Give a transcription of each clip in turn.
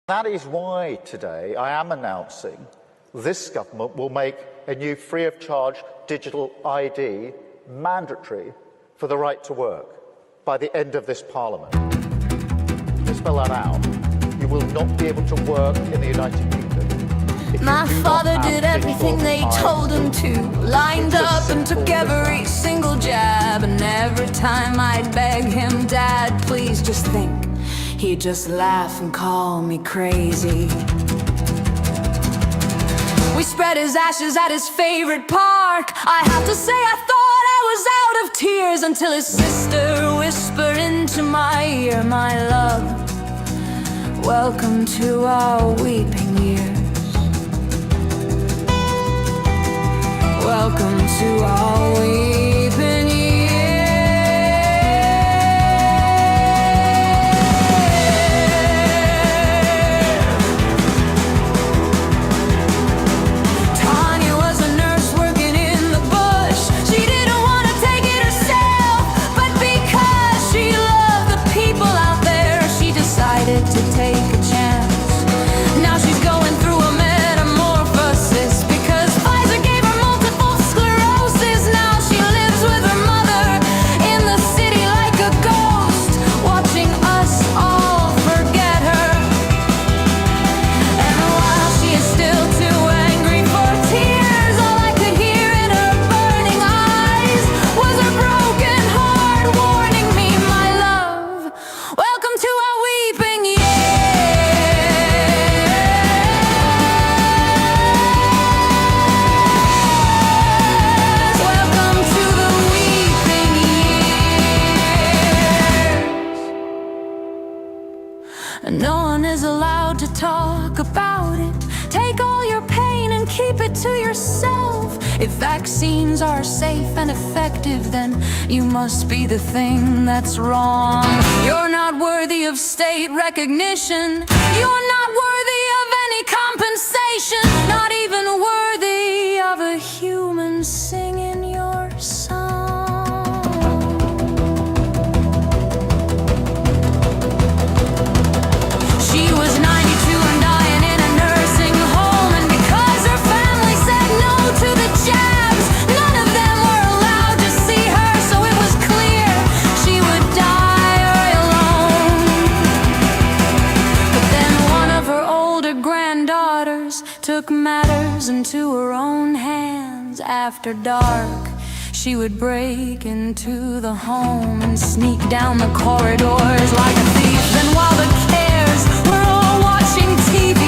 That is why today I am announcing this government will make a new free-of-charge digital ID mandatory for the right to work by the end of this Parliament. To spell that out, you will not be able to work in the United Kingdom. My father did everything they told him to, lined up and took every single jab. And every time I'd beg him, Dad, please just think, he'd just laugh and call me crazy. We spread his ashes at his favorite park. I have to say I thought I was out of tears until his sister whispered into my ear, my love, welcome to our weeping years. Welcome to our weeping years. Tanya was a nurse working in the bush. She didn't want to take it herself, but because she loved the people out there, she decided to take a chance. Now she's going through a metamorphosis because Pfizer gave her multiple sclerosis. Now she lives with her mother in the city like a ghost, watching us all forget her. And while she is still too angry for tears, all I could hear in her burning eyes was her broken heart warning me, my love, welcome to our weeping years. Welcome to the weeping years. And no one is allowed to talk about it. Take all your pain and keep it to yourself. If vaccines are safe and effective, then you must be the thing that's wrong. You're not worthy of state recognition. You're not worthy of any compensation. Not even worthy of a human singing your song. She was 92 and dying in a nursing home, and because her family said no to the jabs, none of them were allowed to see her, so it was clear she would die alone. But then one of her older granddaughters took matters into her own hands. After dark, she would break into the home and sneak down the corridors like a thief. And while the cares were all watching TV,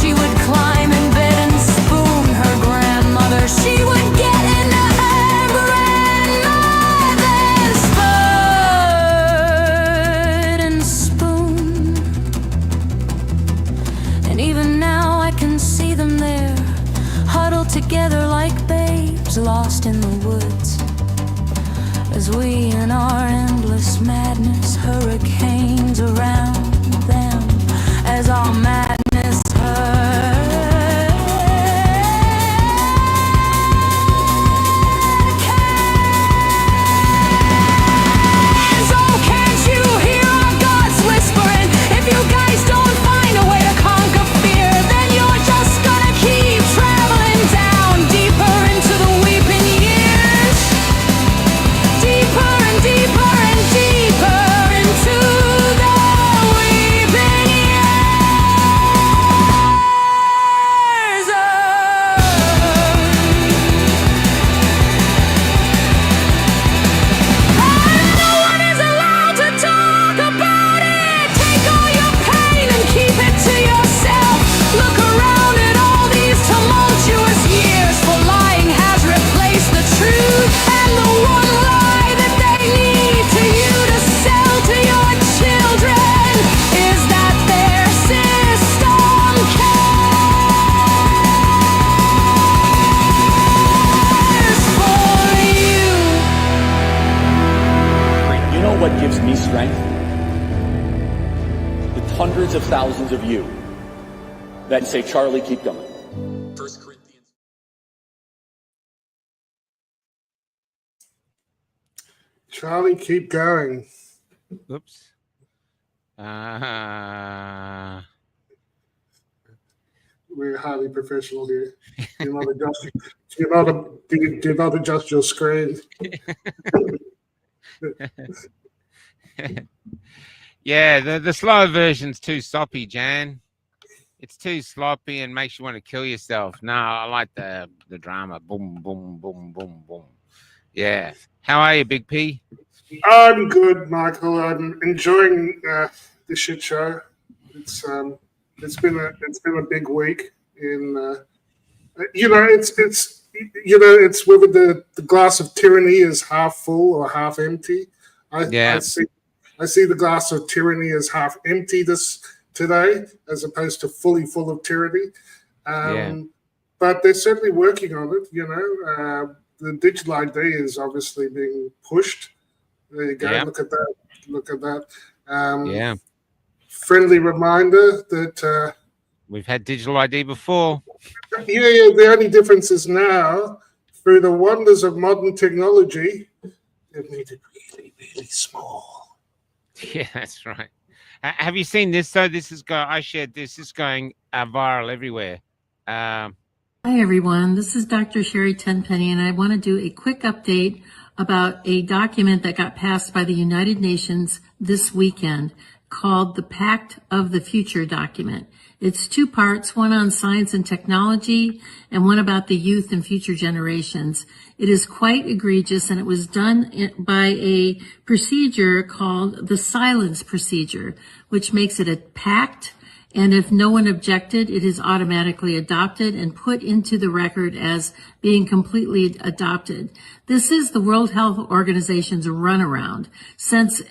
she would climb in bed and spoon her grandmother. She would get into her grandmother's foot and spoon. And even now I can see them there, huddled together like babes lost in the woods, as we in our endless madness, hurricanes around them, as our madness hurricanes. Oh, can't you hear our gods whispering? If you guys don't find a way to conquer fear, then you're just gonna keep traveling down deeper into the weeping years. Deeper and deeper and deeper into the weeping years. And no one is allowed to talk about it. Take all your pain and keep it to yourself. Look around at all these tumultuous years, for lying has replaced the truth. And the one lie that they need to you to sell to your children is that their system cares for you. You know what gives me strength? The hundreds of thousands of you that say, Charlie, keep going. 1 Corinthians. Charlie, keep going. Oops. we're highly professional here. Do not adjust. Do not adjust your screen. Yeah, the slow version's too sloppy, Jan. It's too sloppy and makes you want to kill yourself. No, I like the drama. Boom, boom, boom, boom, boom. Yeah. How are you, Big P? I'm good, Michael. I'm enjoying the shit show. It's been a big week in it's whether the glass of tyranny is half full or half empty. Yeah. I see the glass of tyranny as half empty today, as opposed to fully full of tyranny. But they're certainly working on it. The digital ID is obviously being pushed. There you go. Yeah. Look at that. Look at that. Yeah. Friendly reminder that we've had digital ID before. Yeah. The only difference is now, through the wonders of modern technology, they've made it really, really small. Yeah, that's right. Have you seen this? So I shared this. This is going viral everywhere. Hi, everyone. This is Dr. Sherry Tenpenny, and I want to do a quick update about a document that got passed by the United Nations this weekend called the Pact of the Future document. It's two parts, one on science and technology and one about the youth and future generations. It is quite egregious, and it was done by a procedure called the silence procedure, which makes it a pact. And if no one objected, it is automatically adopted and put into the record as being completely adopted. This is the World Health Organization's runaround,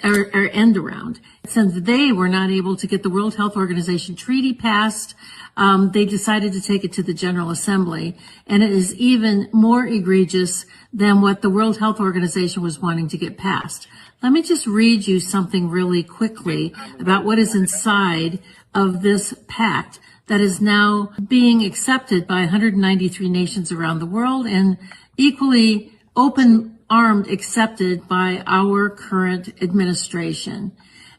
or end around. Since they were not able to get the World Health Organization treaty passed, they decided to take it to the General Assembly. And it is even more egregious than what the World Health Organization was wanting to get passed. Let me just read you something really quickly about what is inside of this pact that is now being accepted by 193 nations around the world and equally open-armed accepted by our current administration.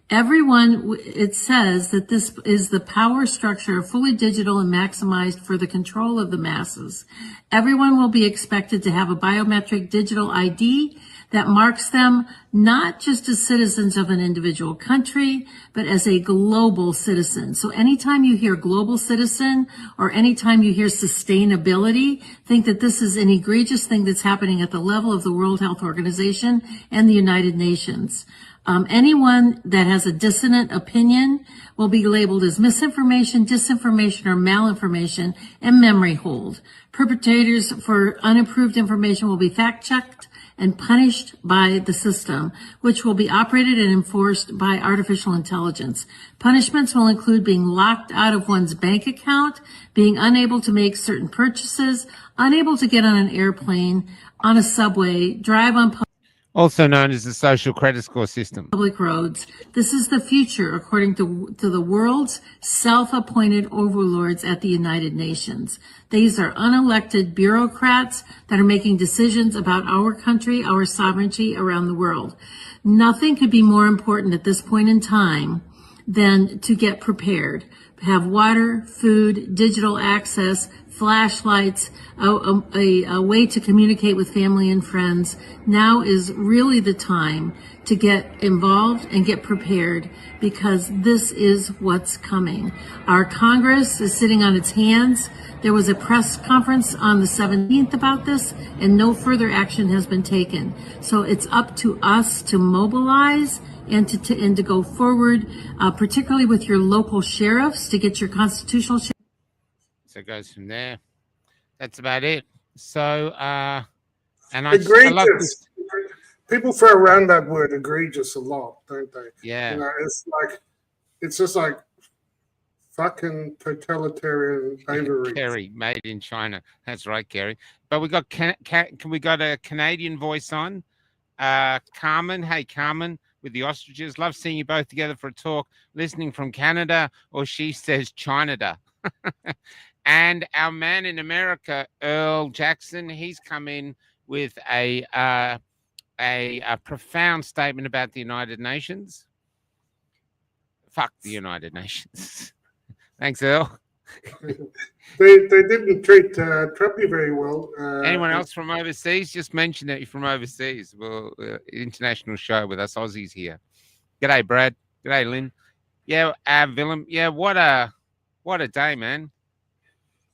It says that this is the power structure, fully digital and maximized for the control of the masses. Everyone will be expected to have a biometric digital ID that marks them not just as citizens of an individual country, but as a global citizen. So anytime you hear global citizen or anytime you hear sustainability, think that this is an egregious thing that's happening at the level of the World Health Organization and the United Nations. Anyone that has a dissonant opinion will be labeled as misinformation, disinformation, or malinformation and memory hold. Perpetrators for unapproved information will be fact-checked and punished by the system, which will be operated and enforced by artificial intelligence. Punishments will include being locked out of one's bank account, being unable to make certain purchases, unable to get on an airplane, on a subway, drive on also known as the social credit score system. Public roads. This is the future, according to the world's self-appointed overlords at the United Nations. These are unelected bureaucrats that are making decisions about our country, our sovereignty around the world. Nothing could be more important at this point in time than to get prepared. Have water, food, digital access, flashlights, a way to communicate with family and friends. Now is really the time to get involved and get prepared, because this is what's coming. Our Congress is sitting on its hands. There was a press conference on the 17th about this, and no further action has been taken. So it's up to us to mobilize and to go forward, particularly with your local sheriffs, to get your constitutional. So it goes from there. That's about it. So, and egregious. People throw around that word egregious a lot, don't they? Yeah. It's just like fucking totalitarian slavery. Kerry, made in China. That's right, Kerry. But we got we got a Canadian voice on. Carmen, hey Carmen, with the ostriches. Love seeing you both together for a talk. Listening from Canada, or she says China. And our man in America, Earl Jackson, he's come in with a profound statement about the United Nations. Fuck the United Nations. Thanks, Earl. They didn't treat Trumpy very well. Anyone else from overseas? Just mention that you're from overseas. Well, international show with us Aussies here. G'day, Brad. G'day, Lynn. Yeah, Willem. Yeah, what a day, man.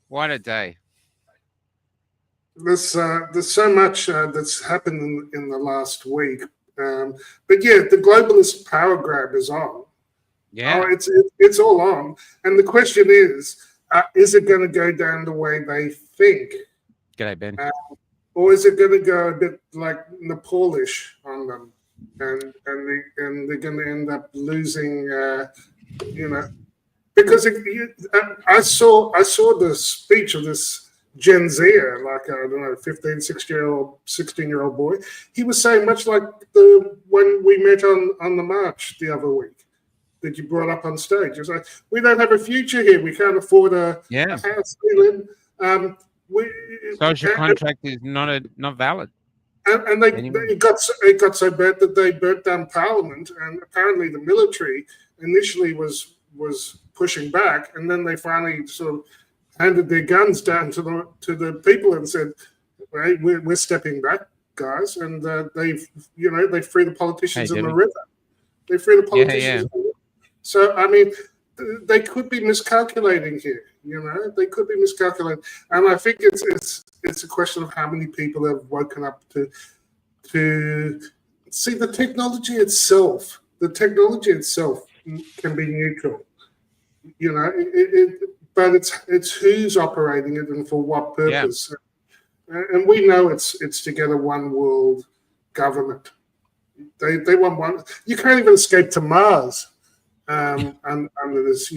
What a day. There's so much that's happened in the last week. But yeah, the globalist power grab is on. Yeah. Oh, it's all on. And the question is it going to go down the way they think? G'day, Ben. Or is it going to go a bit like Nepalish on them? And they're going to end up losing, because I saw the speech of this Gen Zer, like, I don't know, 15, 16-year-old boy. He was saying much like when we met on the march the other week that you brought up on stage. It was like, we don't have a future here. We can't afford a house. Social contract is not valid. And it got so bad that they burnt down Parliament, and apparently the military initially was pushing back, and then they finally sort of handed their guns down to the people and said, "Hey, we're stepping back, guys," and they free the politicians in the river. They free the politicians. In the river. So I mean, they could be miscalculating here. They could be miscalculating, and I think it's a question of how many people have woken up to see the technology itself. The technology itself can be neutral, but it's who's operating it and for what purpose. Yeah. And we know it's to get a one world government. They want one. You can't even escape to Mars under this,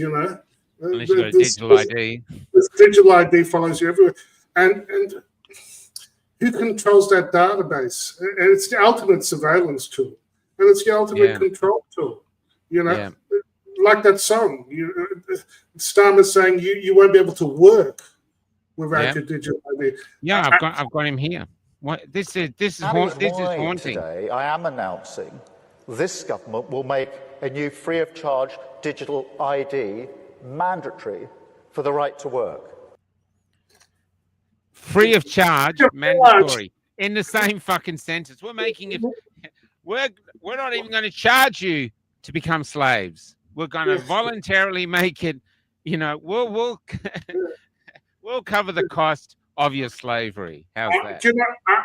Unless you got a digital ID. This digital ID follows you everywhere. And who controls that database? And it's the ultimate surveillance tool. And it's the ultimate control tool. Like that song. Starmer's saying you won't be able to work without your digital ID. Yeah, I've got him here. This is haunting. Today, I am announcing this government will make a new free of charge digital ID mandatory for the right to work. Free of charge, mandatory. In the same fucking sentence. We're making it. We're not even going to charge you to become slaves. We're going to voluntarily make it. We'll we'll cover the cost of your slavery. How's that?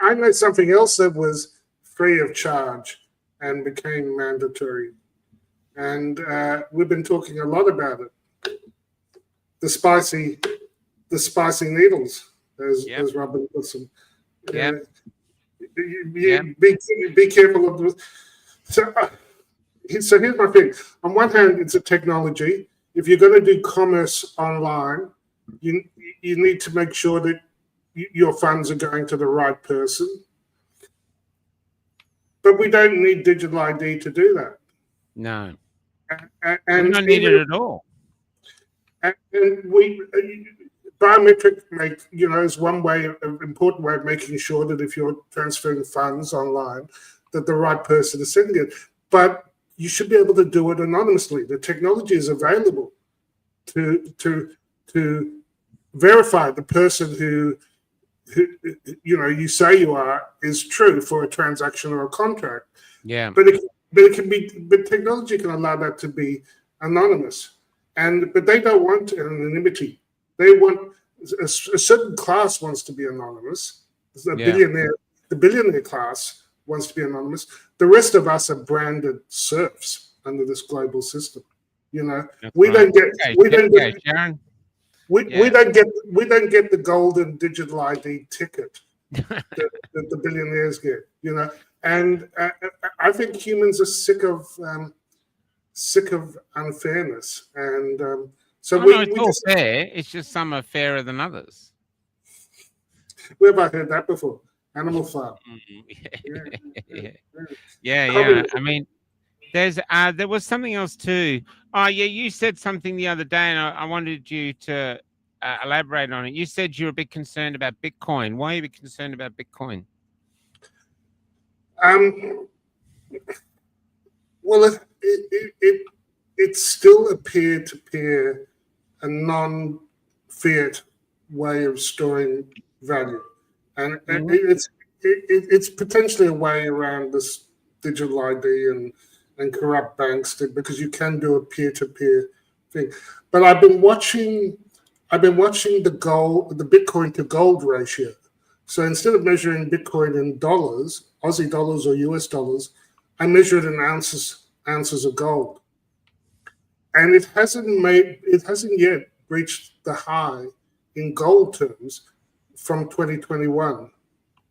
I know something else that was free of charge and became mandatory, and we've been talking a lot about it. The spicy needles, as Robin puts them. Be careful of this. So here's my thing. On one hand, it's a technology. If you're going to do commerce online, you need to make sure that your funds are going to the right person. But we don't need digital ID to do that. No. And we don't need it at all. And biometric is one important way of making sure that if you're transferring funds online, that the right person is sending it. But you should be able to do it anonymously. The technology is available to verify the person who you say you are is true for a transaction or a contract. Yeah. But it can be. But technology can allow that to be anonymous. But they don't want anonymity. They want a certain class wants to be anonymous. The billionaire class wants to be anonymous. The rest of us are branded serfs under this global system. We don't get the golden digital ID ticket that the billionaires get. And I think humans are sick of unfairness, and so it's all fair. It's just some are fairer than others. Where have I heard that before? Animal Farm. Yeah. I mean, there was something else too. Oh yeah, you said something the other day, and I wanted you to elaborate on it. You said you're a bit concerned about Bitcoin. Why are you a bit concerned about Bitcoin? Well, it's still a peer-to-peer, a fiat way of storing value, and Mhm. it's potentially a way around this digital ID and corrupt banks because you can do a peer-to-peer thing. But I've been watching the Bitcoin to gold ratio. So instead of measuring Bitcoin in dollars, Aussie dollars or US dollars, I measure it in ounces of gold. And it hasn't yet reached the high in gold terms from 2021.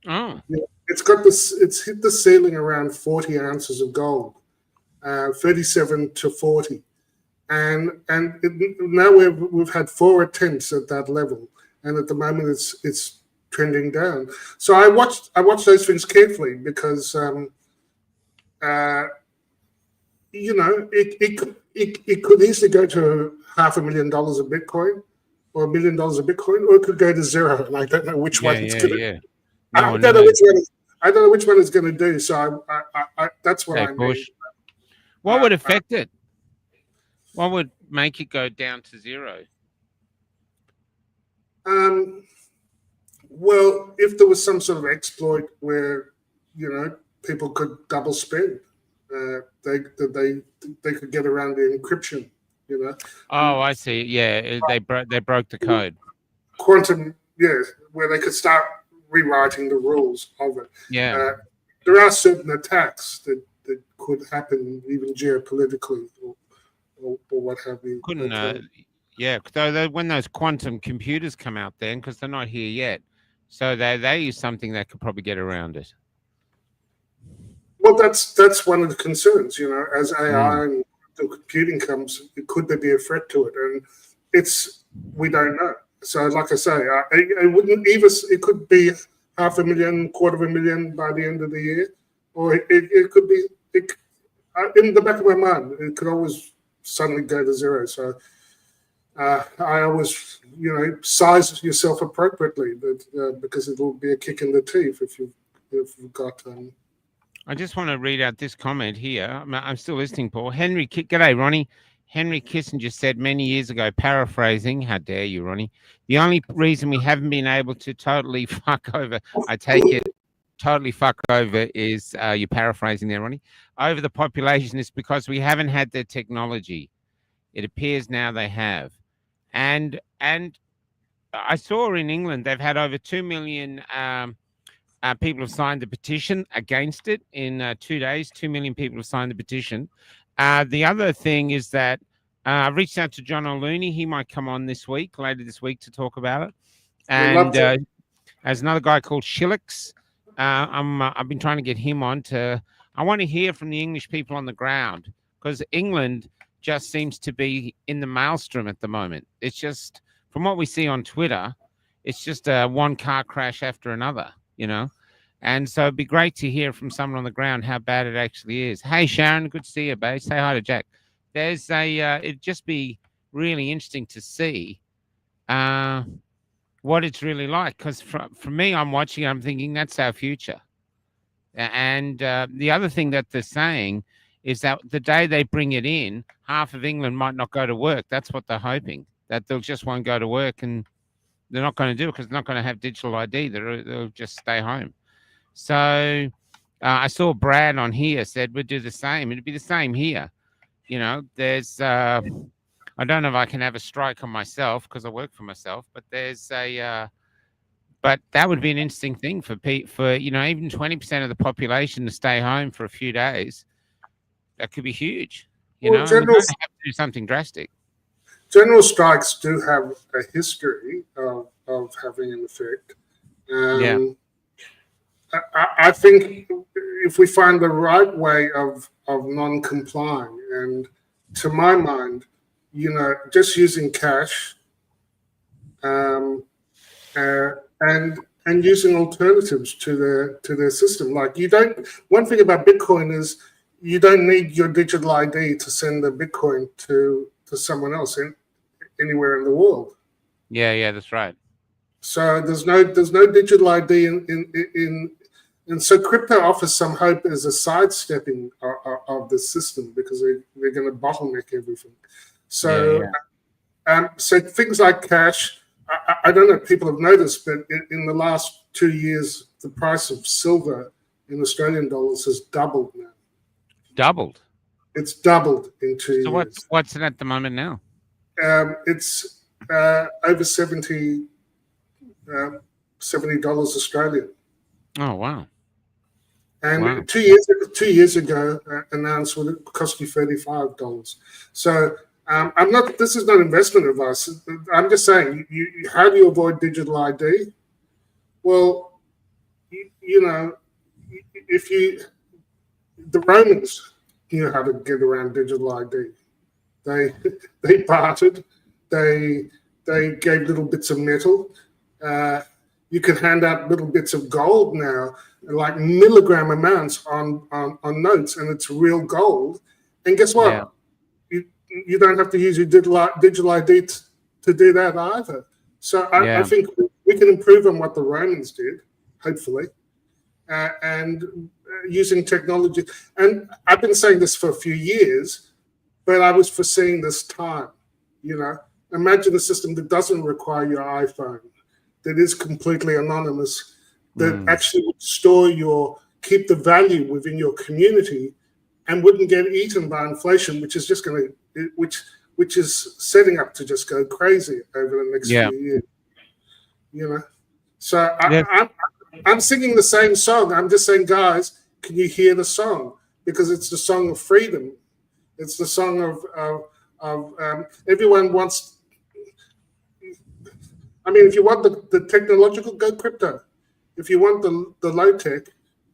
Oh, It's hit the ceiling around 40 ounces of gold, 37 to 40. Now we've had 4 attempts at that level, and at the moment it's trending down. So I watched those things carefully because it could easily go to $500,000 of Bitcoin or $1 million of Bitcoin, or it could go to zero, and I don't know which one it's going to. yeah. I No one don't know knows. which one. I don't know which one it's going to do. So I that's what They I mean. push. What would affect it? What would make it go down to zero? Well, if there was some sort of exploit where people could double spend, they could get around the encryption. Oh, I see. Yeah, they broke the code. Quantum, where they could start rewriting the rules of it. Yeah. There are certain attacks that could happen, even geopolitically or what have you. Couldn't. Yeah. So when those quantum computers come out, then because they're not here yet, so they use something that could probably get around it. Well, that's one of the concerns. As AI Mm. and computing comes, could there be a threat to it? And we don't know. So, like I say, it wouldn't even. It could be 500,000, 250,000 by the end of the year, or it could be. In the back of my mind, it could always suddenly go to zero. So, I always, size yourself appropriately, because it will be a kick in the teeth if you've got. I just want to read out this comment here. I'm still listening, Paul. G'day, Ronnie. Henry Kissinger said many years ago, paraphrasing, how dare you, Ronnie? The only reason we haven't been able to totally fuck over, I take it, totally fuck over is, you're paraphrasing there, Ronnie, over the population is because we haven't had the technology. It appears now they have. And I saw in England, they've had over 2 million people have signed the petition against it in 2 days. 2 million people have signed the petition. The other thing is that I've reached out to John O'Looney. He might come on later this week to talk about it. And there's another guy called Shillix. I've been trying to get him on I want to hear from the English people on the ground, because England just seems to be in the maelstrom at the moment. It's just, from what we see on Twitter, it's just one car crash after another. And so it'd be great to hear from someone on the ground how bad it actually is. Hey, Sharon, good to see you, babe. Say hi to Jack. It'd just be really interesting to see what it's really like, because for me, I'm watching, I'm thinking that's our future. And the other thing that they're saying is that the day they bring it in, half of England might not go to work. That's what they're hoping, that they'll just won't go to work, and they're not going to do it because they're not going to have digital ID. They'll just stay home. So I saw Brad on here said we'd do the same. It'd be the same here. There's I don't know if I can have a strike on myself because I work for myself, but but that would be an interesting thing for even 20% of the population to stay home for a few days. That could be huge. And we're going to have to do something drastic. General strikes do have a history of having an effect. I think if we find the right way of non-complying, and to my mind, just using cash, and using alternatives to their system. Like one thing about Bitcoin is you don't need your digital ID to send the Bitcoin to someone else anywhere in the world. Yeah, that's right. So there's no digital ID and so crypto offers some hope as a sidestepping of the system, because they're going to bottleneck everything. So so things like cash, I don't know if people have noticed, but in the last 2 years, the price of silver in Australian dollars has doubled now. Doubled. It's doubled in 2 So years. what's it at the moment now? It's over $70 Australian. Oh wow. And Wow. 2 years ago, announced would it cost you $35. So I'm not. This is not investment advice. I'm just saying, how do you avoid digital ID? Well, if the Romans knew how to get around digital ID. They bartered. They gave little bits of metal. You can hand out little bits of gold now, like milligram amounts on notes, and it's real gold. And guess what? Yeah. You don't have to use your digital ID to do that either. So I think we can improve on what the Romans did, hopefully, and using technology. And I've been saying this for a few years, but I was foreseeing this time. Imagine a system that doesn't require your iPhone, that is completely anonymous, that actually would keep the value within your community, and wouldn't get eaten by inflation, which is just going to, which is setting up to just go crazy over the next few years. So I'm singing the same song. I'm just saying, guys, can you hear the song? Because it's the song of freedom. It's the song of everyone wants. I mean, if you want the technological, go crypto. If you want the low tech,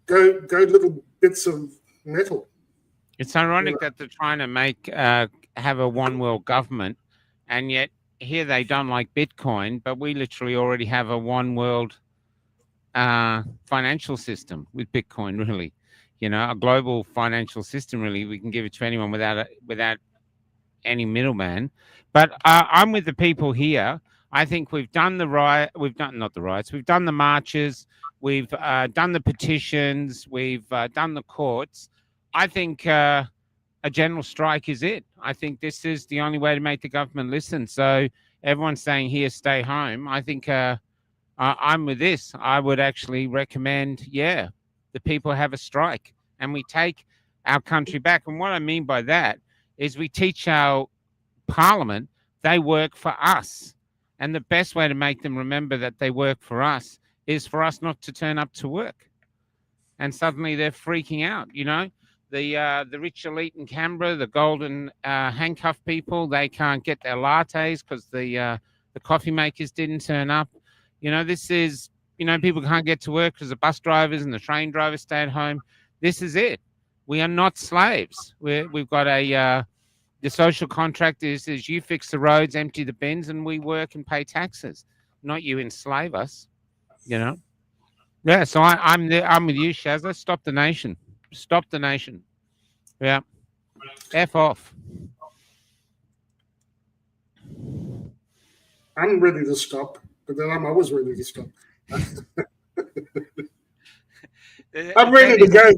go little bits of metal. It's ironic that they're trying to have a one world government, and yet here they don't like Bitcoin, but we literally already have a one world financial system with Bitcoin. Really, a global financial system. Really, we can give it to anyone without any middleman. But I'm with the people here. I think we've done the riot. We've done not the riots. We've done the marches. We've done the petitions. We've done the courts. I think a general strike is it. I think this is the only way to make the government listen. So everyone's saying here, stay home. I think I'm with this. I would actually recommend, the people have a strike and we take our country back. And what I mean by that is we teach our parliament they work for us. And the best way to make them remember that they work for us is for us not to turn up to work. And suddenly they're freaking out, The rich elite in Canberra, the golden handcuff people, they can't get their lattes because the coffee makers didn't turn up. This is, people can't get to work because the bus drivers and the train drivers stay at home. This is it. We are not slaves. We've got the social contract is you fix the roads, empty the bins, and we work and pay taxes, not you enslave us, Yeah, so I'm with you, Shazza. Stop the nation. Stop the nation. Yeah. F off. I'm ready to stop, but then I'm always ready to stop. I'm ready to go.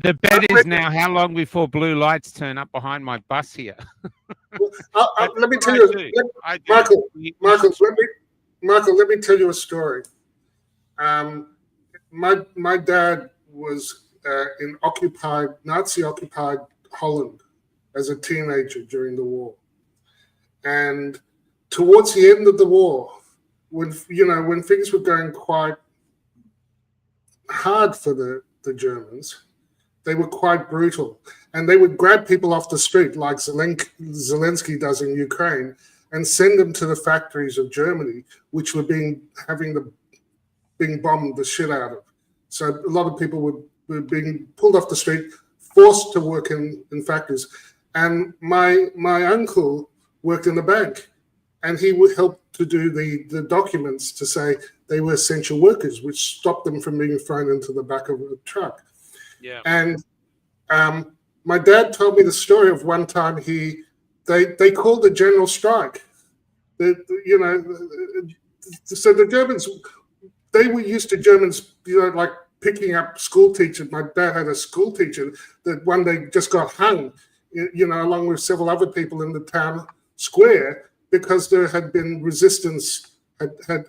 The bet is now how long before blue lights turn up behind my bus here. Let me tell you, Michael, let me tell you a story. My dad was in Nazi-occupied Holland as a teenager during the war, and towards the end of the war, when things were going quite hard for the Germans, they were quite brutal, and they would grab people off the street like Zelensky does in Ukraine and send them to the factories of Germany, which were being bombed the shit out of. So a lot of people were being pulled off the street, forced to work in factories. And my uncle worked in a bank, and he would help to do the documents to say they were essential workers, which stopped them from being thrown into the back of a truck. Yeah. And my dad told me the story of one time they called a general strike. So the Germans, they were used to Germans, like picking up school teachers. My dad had a school teacher that one day just got hung, along with several other people in the town square because there had been resistance had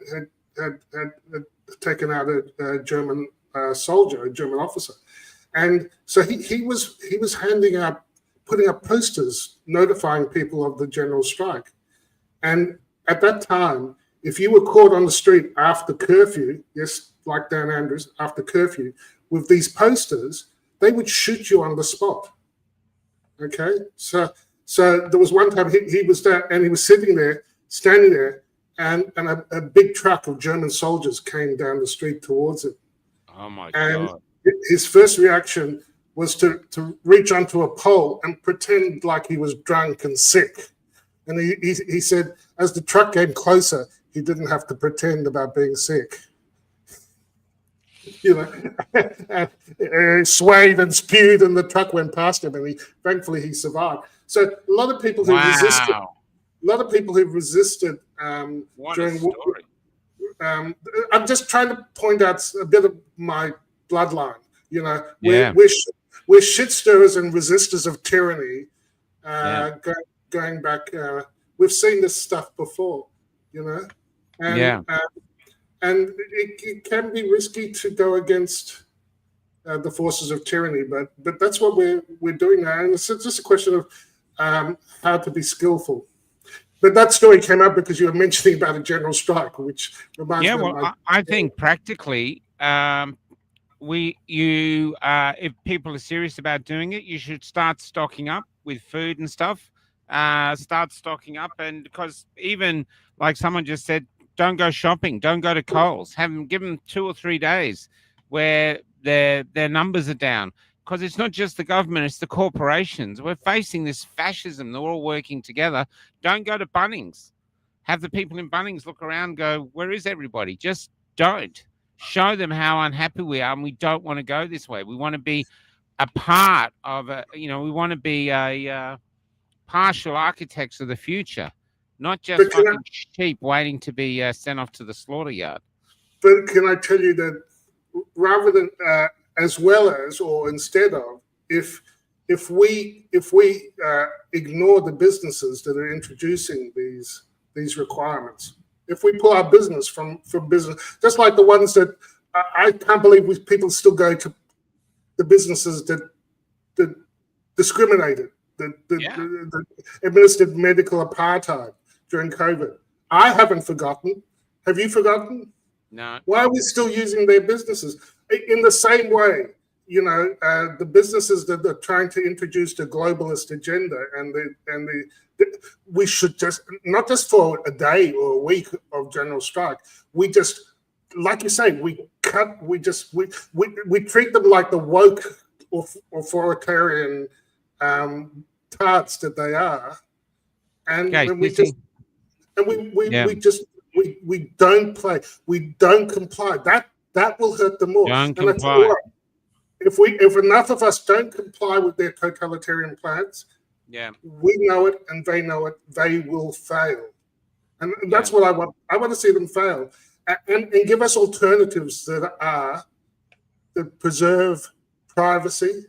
taken out a German soldier, a German officer, and so he was putting up posters notifying people of the general strike. And at that time, if you were caught on the street after curfew, yes, like Dan Andrews, after curfew, with these posters, they would shoot you on the spot. Okay, so there was one time he was there and he was standing there, and a big truck of German soldiers came down the street towards him. Oh my and God! His first reaction was to reach onto a pole and pretend like he was drunk and sick. And he said, as the truck came closer, he didn't have to pretend about being sick. And swayed and spewed, and the truck went past him, and thankfully he survived. So a lot of people who resisted. A lot of people who resisted during. I'm just trying to point out a bit of my bloodline. We're shit stirrers and resistors of tyranny. Going back, we've seen this stuff before, and it can be risky to go against the forces of tyranny, but that's what we're doing now, and it's just a question of how to be skillful. But that story came up because you were mentioning about a general strike, which reminds me. Yeah, well, I think practically, if people are serious about doing it, you should start stocking up with food and stuff. Start stocking up, and because even like someone just said, don't go shopping, don't go to Coles. Give them 2 or 3 days where their numbers are down. Because it's not just the government, it's the corporations. We're facing this fascism. They're all working together. Don't go to Bunnings. Have the people in Bunnings look around and go, where is everybody? Just don't. Show them how unhappy we are, and we don't want to go this way. We want to be a part of we want to be a partial architects of the future, not just fucking sheep waiting to be sent off to the slaughter yard. But can I tell you that rather than as well as or instead of, if we ignore the businesses that are introducing these requirements, if we pull our business from business, just like the ones that I can't believe people still go to the businesses that discriminated, that administered medical apartheid during COVID. I haven't forgotten. Have you forgotten? No. Why are we still using their businesses? In the same way, the businesses that are trying to introduce the globalist agenda, we should just, not just for a day or a week of general strike, we just, like you say, we treat them like the woke authoritarian tarts that they are, and we don't play, we don't comply. That will hurt them more. Don't comply. If enough of us don't comply with their totalitarian plans, we know it and they know it, they will fail. And that's what I want. I want to see them fail and give us alternatives that preserve privacy,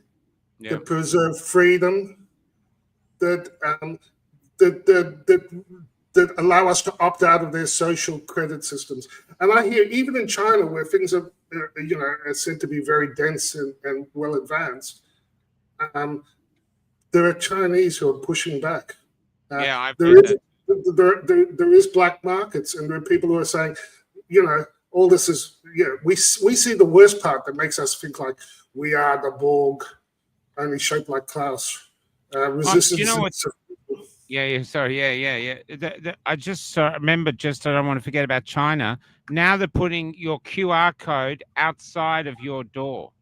that preserve freedom, that allow us to opt out of their social credit systems. And I hear even in China, where things are, are said to be very dense and well advanced, there are Chinese who are pushing back. There is black markets, and there are people who are saying, all this is, we see the worst part that makes us think like we are the Borg, only shaped like Klaus. Resistance. Sorry. I just remember, I don't want to forget about China. Now they're putting your QR code outside of your door,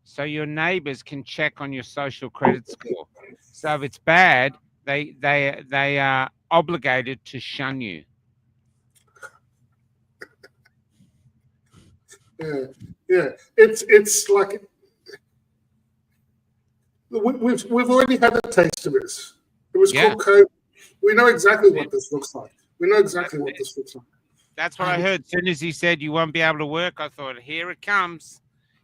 so your neighbors can check on your social credit score. So if it's bad, they are obligated to shun you. Yeah. It's like we've already had a taste of this. It was called COVID. We know exactly what this looks like. That's what I heard. As soon as he said you won't be able to work, I thought, here it comes.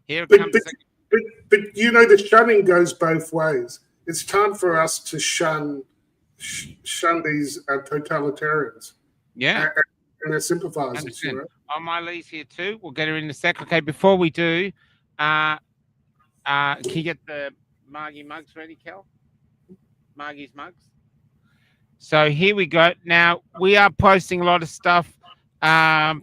But the shunning goes both ways. It's time for us to shun these totalitarians. Yeah. and their sympathisers. You 100%. know? Oh, my Lee's here too. We'll get her in a sec. Okay, before we do, can you get the Margie mugs ready, Kel? Margie's mugs. So here we go. Now we are posting a lot of stuff. My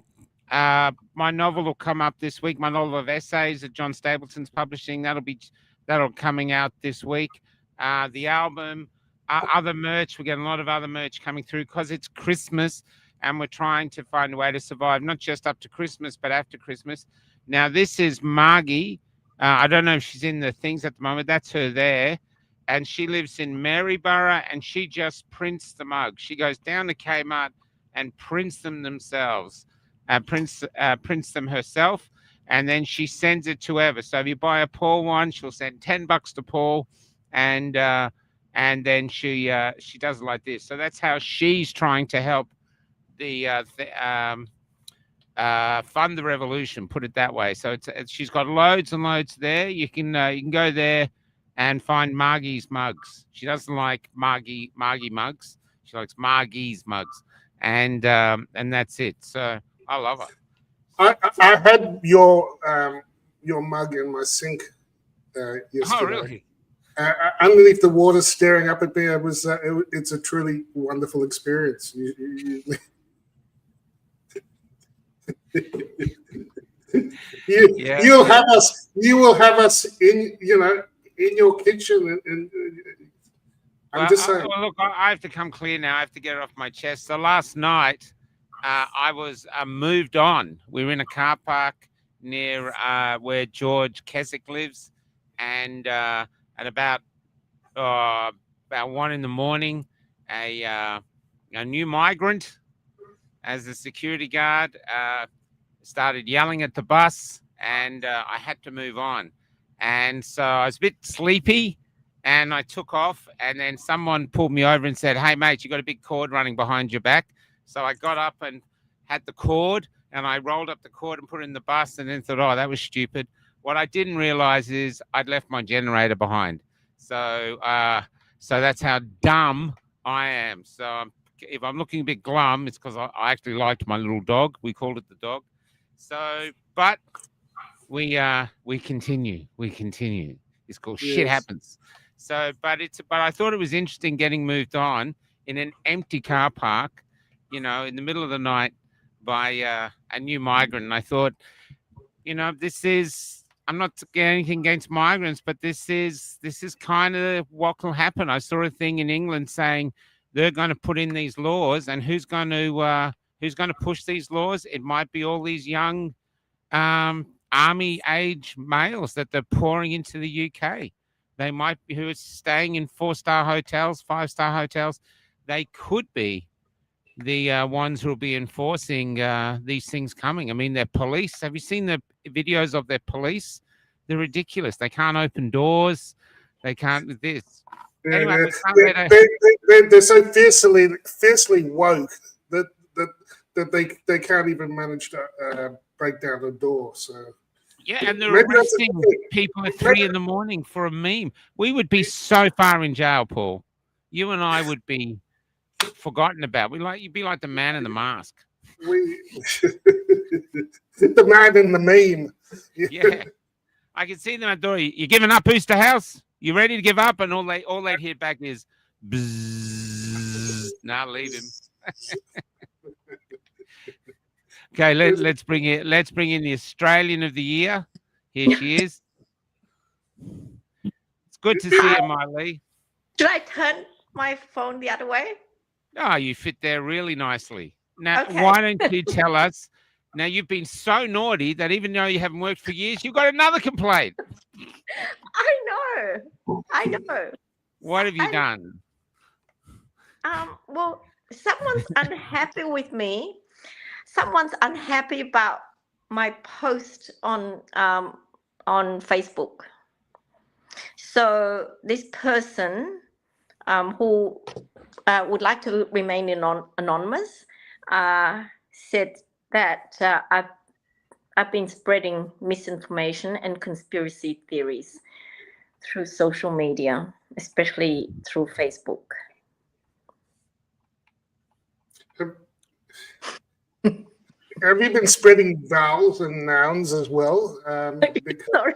novel will come up this week. My novel of essays that John Stapleton's publishing. That'll coming out this week. The album, other merch. We get a lot of other merch coming through because it's Christmas, and we're trying to find a way to survive not just up to Christmas but after Christmas. Now this is Margie. I don't know if she's in the things at the moment. That's her there. And she lives in Maryborough, and she just prints the mugs. She goes down to Kmart and prints them themselves, prints them herself, and then she sends it to whoever. So if you buy a Paul one, she'll send $10 to Paul, and then she does it like this. So that's how she's trying to help fund the revolution. Put it that way. So she's got loads and loads there. You can go there and find Margie's mugs. She doesn't like Margie mugs. She likes Margie's mugs, and that's it. So I love her. I had your mug in my sink yesterday. Oh, really? Underneath the water, staring up at me, it's a truly wonderful experience. You will have us in your kitchen, and I'm just saying. Look, I have to come clear now. I have to get it off my chest. So last night, I was moved on. We were in a car park near where George Keswick lives, and at about 1 a.m, a new migrant, as a security guard, started yelling at the bus, and I had to move on. And so I was a bit sleepy, and I took off, and then someone pulled me over and said, "Hey, mate, you got a big cord running behind your back." So I got up and had the cord, and I rolled up the cord and put it in the bus, and then thought, oh, that was stupid. What I didn't realize is I'd left my generator behind. So that's how dumb I am. So if I'm looking a bit glum, it's because I actually liked my little dog. We called it the dog. So, but we continue. It's called Shit Happens. So, but I thought it was interesting getting moved on in an empty car park, in the middle of the night by a new migrant. And I thought, I'm not getting anything against migrants, but this is kind of what will happen. I saw a thing in England saying they're going to put in these laws, and who's going to push these laws? It might be all these young army age males that they're pouring into the UK. They might be who are staying in 4-star hotels, 5-star hotels. They could be the ones who will be enforcing these things coming. I mean, their police. Have you seen the videos of their police? They're ridiculous. They can't open doors. They can't do this. Anyway, they're so fiercely woke that they can't even manage to break down a door. So yeah, and they're arresting people at 3 a.m. for a meme. We would be so far in jail, Paul. You and I would be forgotten about. You'd be like the man in the mask. The man in the meme. Yeah, I can see them at the door. You giving up, Ooster House? You ready to give up? And all they hear back is bzzz. Nah, leave him. Okay, let's bring in the Australian of the Year. Here she is. It's good to see you, Miley. Should I turn my phone the other way? Oh, you fit there really nicely. Now, Okay. Why don't you tell us? Now, you've been so naughty that even though you haven't worked for years, you've got another complaint. I know. What have you done? Well, someone's unhappy with me. Someone's unhappy about my post on Facebook. So this person who would like to remain anonymous said that I've been spreading misinformation and conspiracy theories through social media, especially through Facebook. Have you been spreading vowels and nouns as well? Because, Sorry.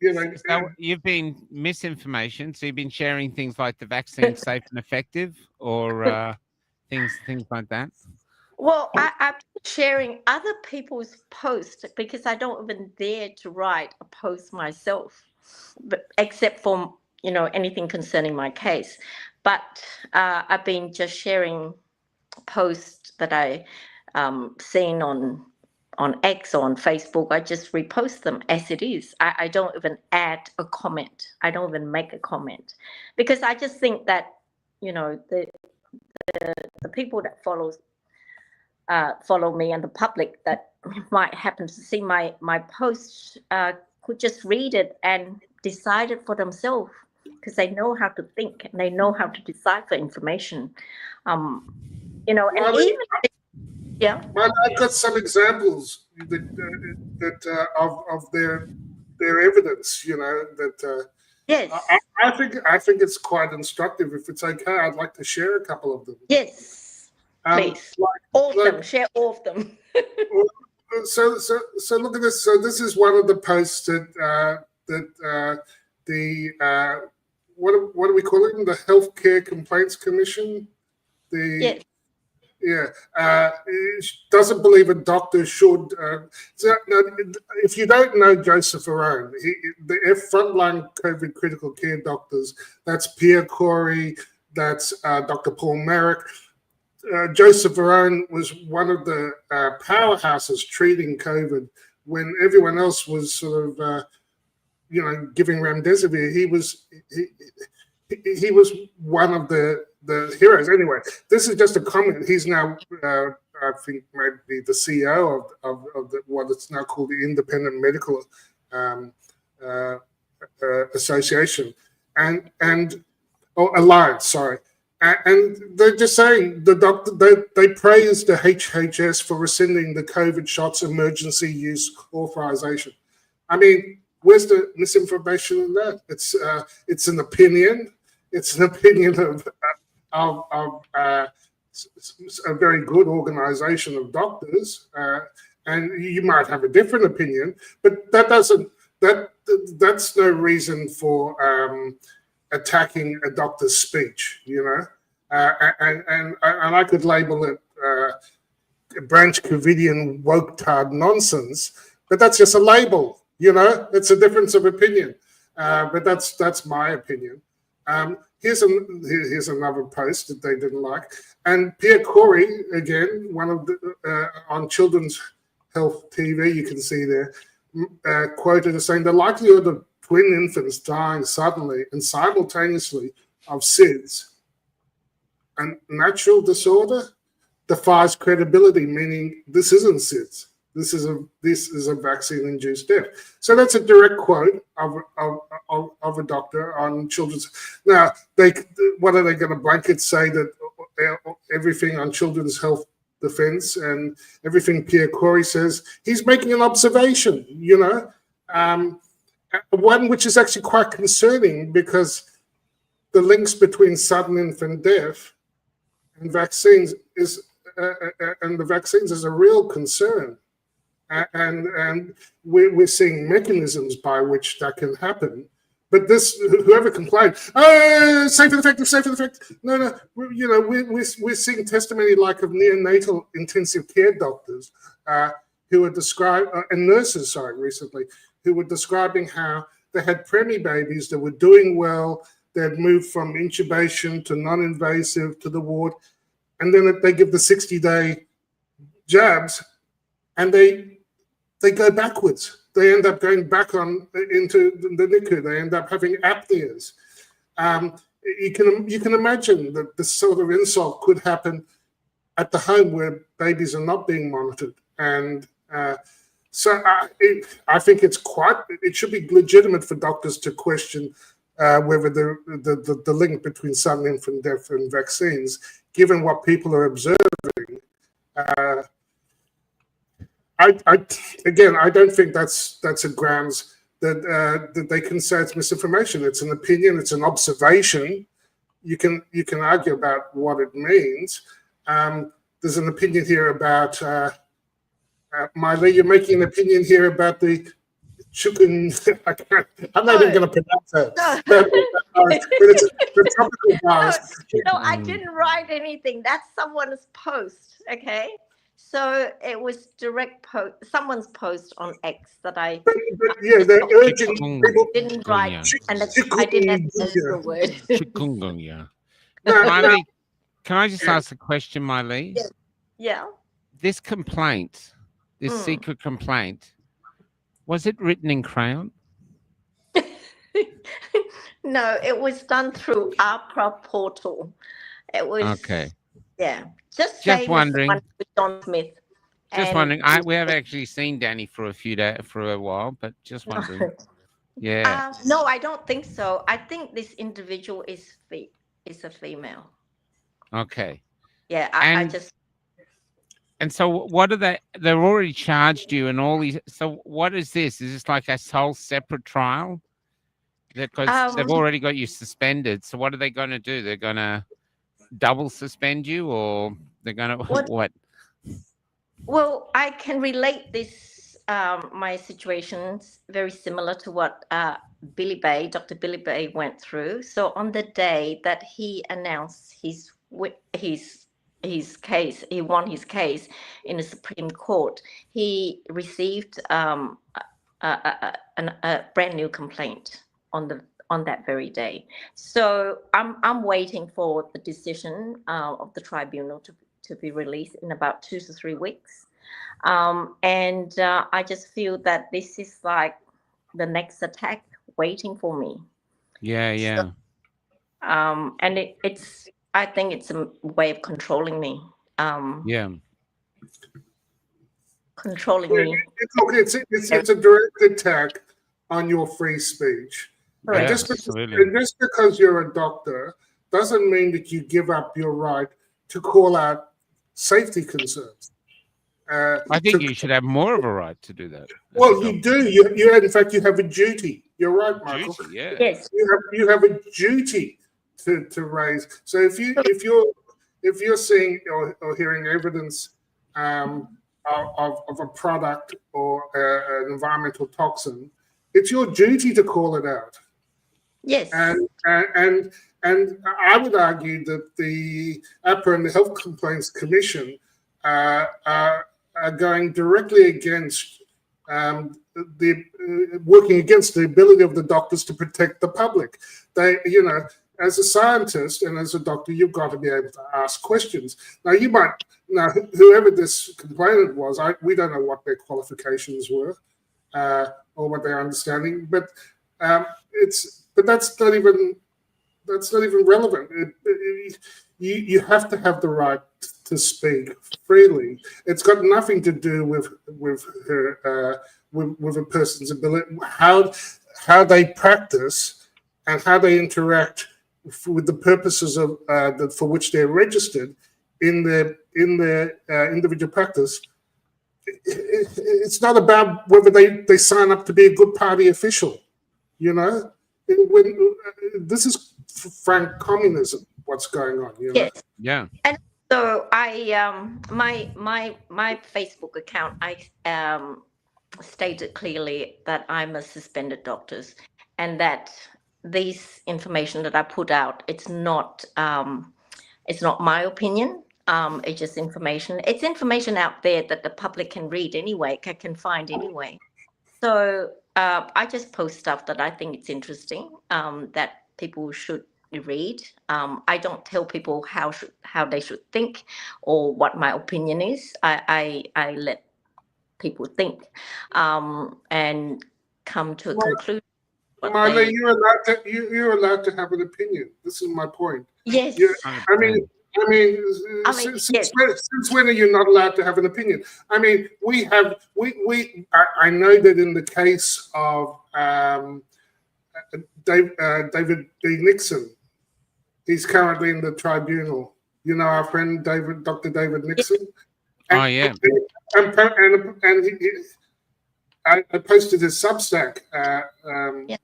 you know, So you've been misinformation. So you've been sharing things like the vaccine's safe and effective, or things like that. Well, I'm sharing other people's posts because I don't even dare to write a post myself, but except for anything concerning my case. But I've been just sharing posts that I seen on X or on Facebook. I just repost them as it is. I don't even add a comment. I don't even make a comment because I just think that the people that follow me and the public that might happen to see my posts could just read it and decide it for themselves because they know how to think and they know how to decipher information. And even yeah. Well, I've got some examples of their evidence. Yes. I think it's quite instructive. If it's okay, I'd like to share a couple of them. Yes, please. All of them. Share all of them. So look at this. So this is one of the posts that the what do we call it? The Healthcare Complaints Commission. Yes. Yeah, it doesn't believe a doctor should. If you don't know Joseph Varone, the frontline COVID critical care doctors, that's Pierre Corey, that's Dr. Paul Merrick. Joseph Varone was one of the powerhouses treating COVID when everyone else was sort of, giving remdesivir. He was one of the heroes. Anyway, this is just a comment. He's now, I think, maybe the CEO of what it's now called the Independent Medical Association and Alliance. Sorry. And they're just saying they praised the HHS for rescinding the COVID shots emergency use authorization. I mean, where's the misinformation in that? It's an opinion. It's an opinion of a very good organization of doctors, and you might have a different opinion, but that's no reason for attacking a doctor's speech, and I could label it Branch Covidian woke-tard nonsense, but that's just a label, it's a difference of opinion, but that's my opinion. Here's another post that they didn't like, and Pierre Corey, again, one of the on Children's Health TV, you can see there, quoted as saying the likelihood of twin infants dying suddenly and simultaneously of SIDS, a natural disorder, defies credibility, meaning this isn't SIDS. This is a vaccine-induced death. So that's a direct quote of a doctor on children's. Now, what are they going to blanket say that everything on Children's Health Defense and everything Pierre Corey says? He's making an observation, one which is actually quite concerning because the links between sudden infant death and vaccines is a real concern. And we're seeing mechanisms by which that can happen. But whoever complained, safe and effective. No. We're seeing testimony like of neonatal intensive care doctors who were described, and nurses, recently, who were describing how they had preemie babies that were doing well. They had moved from intubation to non-invasive to the ward, and then they give the 60-day jabs, and they go backwards. They end up going back into the NICU. They end up having apneas. You can imagine that this sort of insult could happen at the home where babies are not being monitored. And so I think it should be legitimate for doctors to question whether the link between sudden infant death and vaccines, given what people are observing. I don't think that's a grounds that they can say it's misinformation. It's an opinion. It's an observation. You can argue about what it means, there's an opinion here about Miley. You're making an opinion here about the chicken. I'm not even going to pronounce that. No. But it's the tropical virus. I didn't write anything. That's someone's post. Okay. So it was someone's post on X that I Yeah, they're urging people. didn't write, and I didn't have the word. Chikungunya. No, Miley, can I just ask a question, Miley? Yeah. This complaint, this secret complaint, was it written in crayon? No, it was done through AHPRA portal. It was Okay. Yeah. Just wondering. With John Smith. Just wondering. We have actually seen Danny for a while, but just wondering. Yeah. No, I don't think so. I think this individual is a female. Okay. Yeah, And so what are they? They've already charged you and all these. So what is this? Is this like a whole separate trial? Because they've already got you suspended. So what are they going to do? They're going to double suspend you, or they're going to what? Well, I can relate this my situations very similar to what Dr. Billy Bay went through. So on the day that he announced his case, he won his case in the Supreme Court, he received a brand new complaint on that very day. So I'm waiting for the decision of the tribunal to be released in about 2 to 3 weeks. And I just feel that this is like the next attack waiting for me. Yeah. So, and I think it's a way of controlling me. Controlling me. It's a direct attack on your free speech. Right. And just because you're a doctor doesn't mean that you give up your right to call out safety concerns. I think you should have more of a right to do that. Well, you do. You in fact, you have a duty. You're right, Michael. Duty, yeah. Yes. You have a duty to raise. So if you're seeing or hearing evidence of a product or an environmental toxin, it's your duty to call it out. Yes. And I would argue that the AHPRA and the Health Complaints Commission are going directly against working against the ability of the doctors to protect the public. As a scientist and as a doctor, you've got to be able to ask questions. Now, whoever this complainant was, we don't know what their qualifications were or what their understanding, but that's not even relevant. You have to have the right to speak freely. It's got nothing to do with her with a person's ability, how they practice and how they interact with the purposes of for which they're registered in their individual practice. It's not about whether they sign up to be a good party official. This is frank communism. What's going on? Yes. Yeah. And so I my Facebook account, I stated clearly that I'm a suspended doctor, and that this information that I put out, it's not my opinion. It's just information. It's information out there that the public can read anyway, can find anyway. So I just post stuff that I think it's interesting, that people should read. I don't tell people how they should think or what my opinion is. I let people think and come to a conclusion. Marla, you're allowed to have an opinion. This is my point. Yes. Since when are you not allowed to have an opinion? I mean, I know that in the case of David D. Nixon, he's currently in the tribunal. You know our friend Dr. David Nixon? Yeah. And I posted his Substack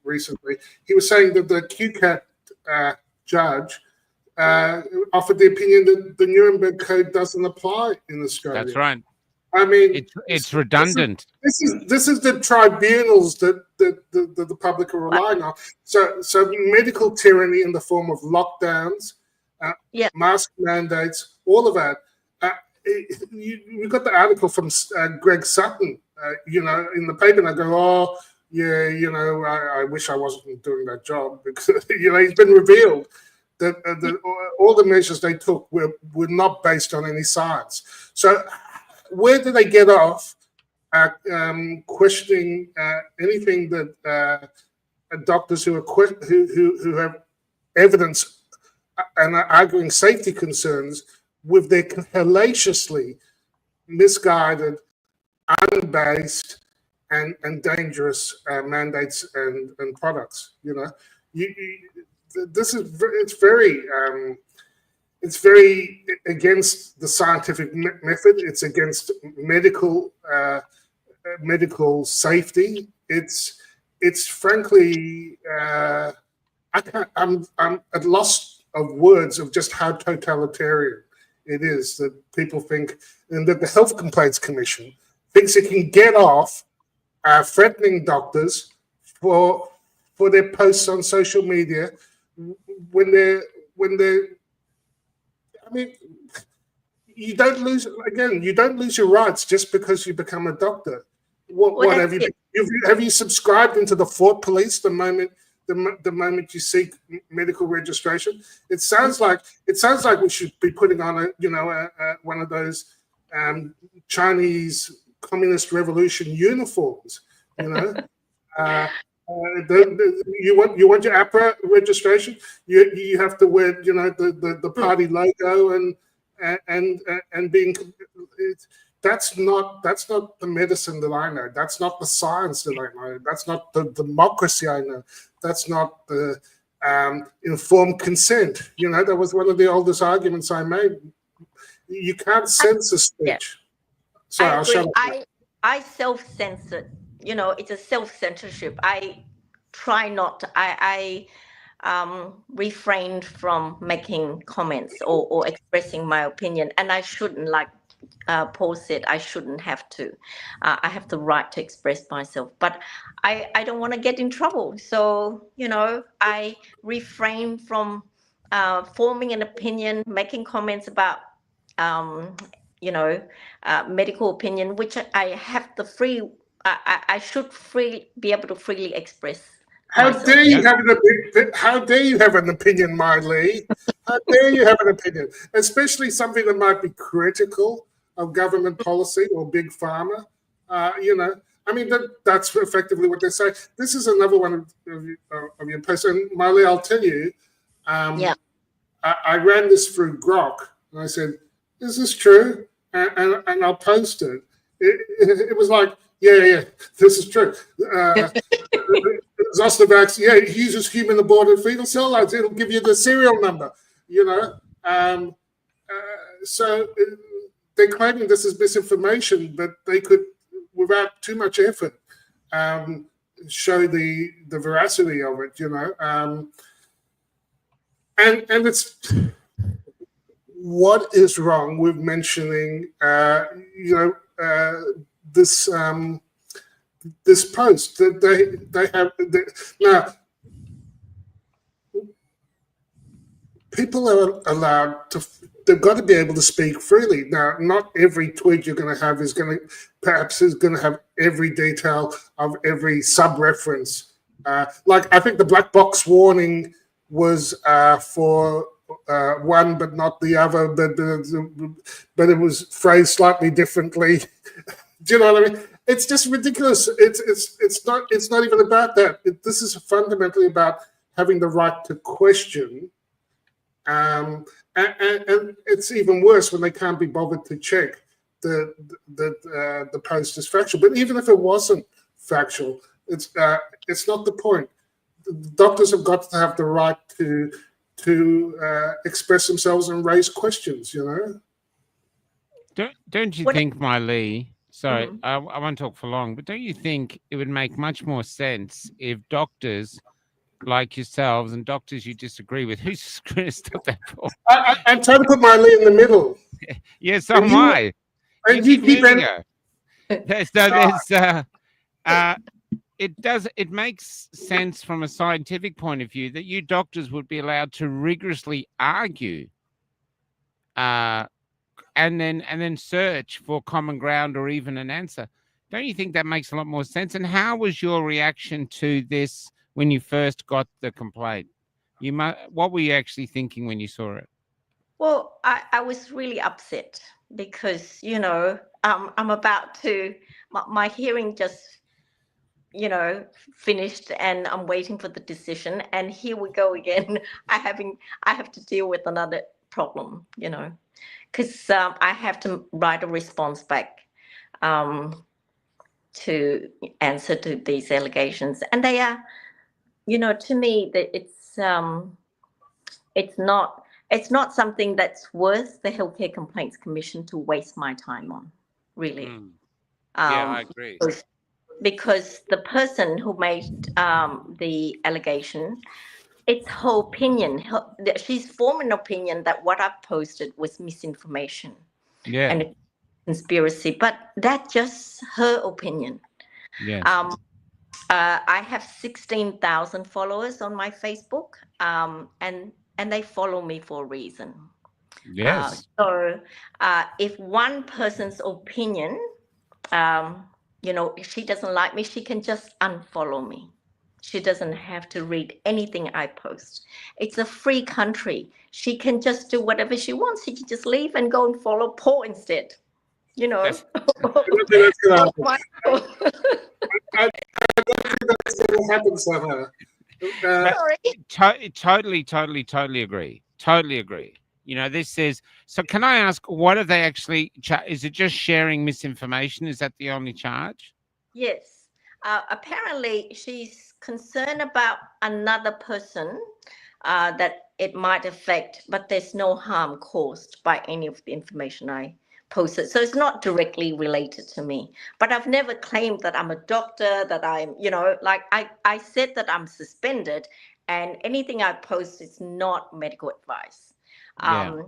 recently. He was saying that the QCAT judge offered the opinion that the Nuremberg Code doesn't apply in Australia. That's right. I mean, it's redundant. This is the tribunals that the public are relying on. So medical tyranny in the form of lockdowns, mask mandates, all of that. You got the article from Greg Sutton, in the paper, and I go, oh, yeah, I wish I wasn't doing that job, because, he's been revealed that all the measures they took were not based on any science. So where do they get off questioning anything that doctors who have evidence and are arguing safety concerns with their hellaciously misguided, unbased, and dangerous mandates and products? It's very against the scientific method. It's against medical safety. It's frankly, I'm at loss of words of just how totalitarian it is that people think, and that the Health Complaints Commission thinks it can get off threatening doctors for their posts on social media when they're. I mean, you don't lose your rights just because you become a doctor. What have you subscribed into the Fort Police the moment you seek medical registration? It sounds like we should be putting on one of those Chinese Communist Revolution uniforms. You want your AHPRA registration? You have to wear the party logo and being. That's not the medicine that I know. That's not the science that I know. That's not the democracy I know. That's not the informed consent. That was one of the oldest arguments I made. You can't censor speech. So I'll shut up. I self-censor. It's a self-censorship. I try not to. I refrained from making comments or expressing my opinion, and I shouldn't. Like Paul said, I shouldn't have to. I have the right to express myself, but I don't want to get in trouble. So I refrain from forming an opinion, making comments about medical opinion, which I have the free. I should be able to freely express. How dare you have an opinion, Marley? How dare you have an opinion, especially something that might be critical of government policy or big pharma? I mean, that's effectively what they say. This is another one of your posts, and Marley, I'll tell you. I ran this through Grok, and I said, "Is this true?" And I'll post it. It was like, yeah, this is true. Zostavax, it uses human aborted fetal cell lines. It'll give you the serial number, So they're claiming this is misinformation, but they could, without too much effort, show the veracity of it, And it's what is wrong with mentioning, this post that they have now. People are allowed to. They've got to be able to speak freely. Now, not every tweet you're going to have is going to have every detail of every sub-reference. Like I think the black box warning was for one, but not the other. But it was phrased slightly differently. Do you know what I mean? It's just ridiculous. It's not even about that. This is fundamentally about having the right to question. And it's even worse when they can't be bothered to check the post is factual. But even if it wasn't factual, it's not the point. The doctors have got to have the right to express themselves and raise questions. Don't you think, Miley? Sorry, I won't talk for long, but don't you think it would make much more sense if doctors like yourselves and doctors you disagree with. Who's going to stop that for? I'm trying to put my leg in the middle. Yes, so am I. You And you keep keep moving in. her. It makes sense from a scientific point of view that you doctors would be allowed to rigorously argue and then search for common ground or even an answer. Don't you think that makes a lot more sense? And how was your reaction to this when you first got the complaint? What were you actually thinking when you saw it? Well, I was really upset because, I'm about to, my hearing just, finished, and I'm waiting for the decision. And here we go again. I have to deal with another problem, because I have to write a response back to answer to these allegations. And they are, to me, that it's not something that's worth the Healthcare Complaints Commission to waste my time on, really. Yeah, I agree. Because the person who made the allegation, it's her opinion. She's formed an opinion that what I've posted was misinformation Yeah. and conspiracy, but that's just her opinion. Yes. I have 16,000 followers on my Facebook, and they follow me for a reason. Yes. So if one person's opinion, if she doesn't like me, she can just unfollow me. She doesn't have to read anything I post. It's a free country. She can just do whatever she wants. She can just leave and go and follow Paul instead. I don't think that's going to happen. I don't think that's going to happen somehow. Totally agree. Totally agree. This is so. Can I ask, what are they actually? Is it just sharing misinformation? Is that the only charge? Yes. Apparently, she's concerned about another person that it might affect, but there's no harm caused by any of the information I posted. So it's not directly related to me. But I've never claimed that I'm a doctor, that I'm, I said that I'm suspended, and anything I post is not medical advice. Yeah.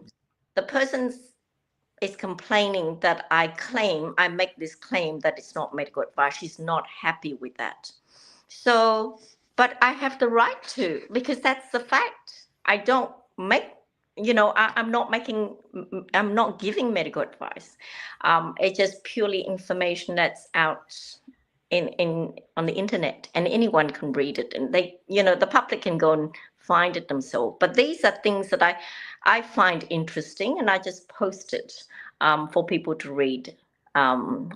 The person's is complaining that I make this claim that it's not medical advice. She's not happy with that. So, but I have the right to, because that's the fact. I don't make, I'm not giving medical advice. It's just purely information that's out on the internet, and anyone can read it, and the public can go and find it themselves. But these are things that I find interesting, and I just post it for people to read.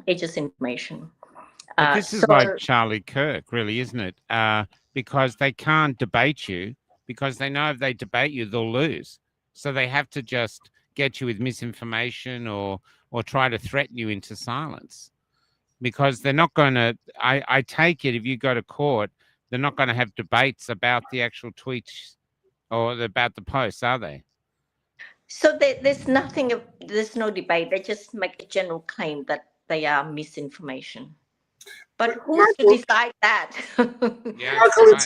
It's just information. But this is like Charlie Kirk, really, isn't it? Because they can't debate you, because they know if they debate you, they'll lose. So they have to just get you with misinformation or try to threaten you into silence, because they're not going to. I take it, if you go to court, they're not going to have debates about the actual tweets or about the posts, are they? So there's no debate. They just make a general claim that they are misinformation. But who's to decide that? Yeah, Michael,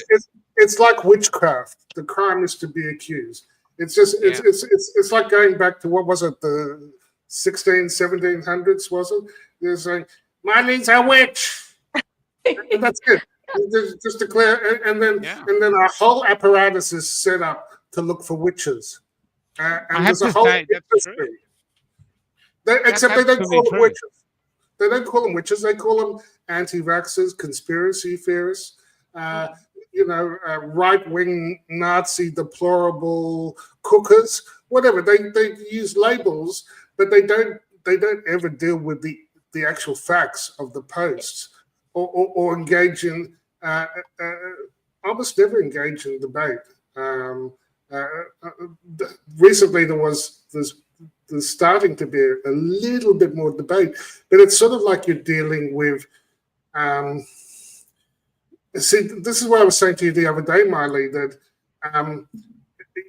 it's like witchcraft. The crime is to be accused. It's just it's like going back to, what was it, the 1700s, was it? They're saying, Marlene's a witch. And that's it. Just declare, and then our whole apparatus is set up to look for witches. And I have to say that's true. Except they don't call them witches. They don't call them witches. They call them anti-vaxxers, conspiracy theorists, right-wing Nazi deplorable cookers, whatever. They use labels, but they don't ever deal with the actual facts of the posts or engage in almost never engage in debate. Recently, there's starting to be a little bit more debate, but it's sort of like you're dealing with. See, this is what I was saying to you the other day, Miley, that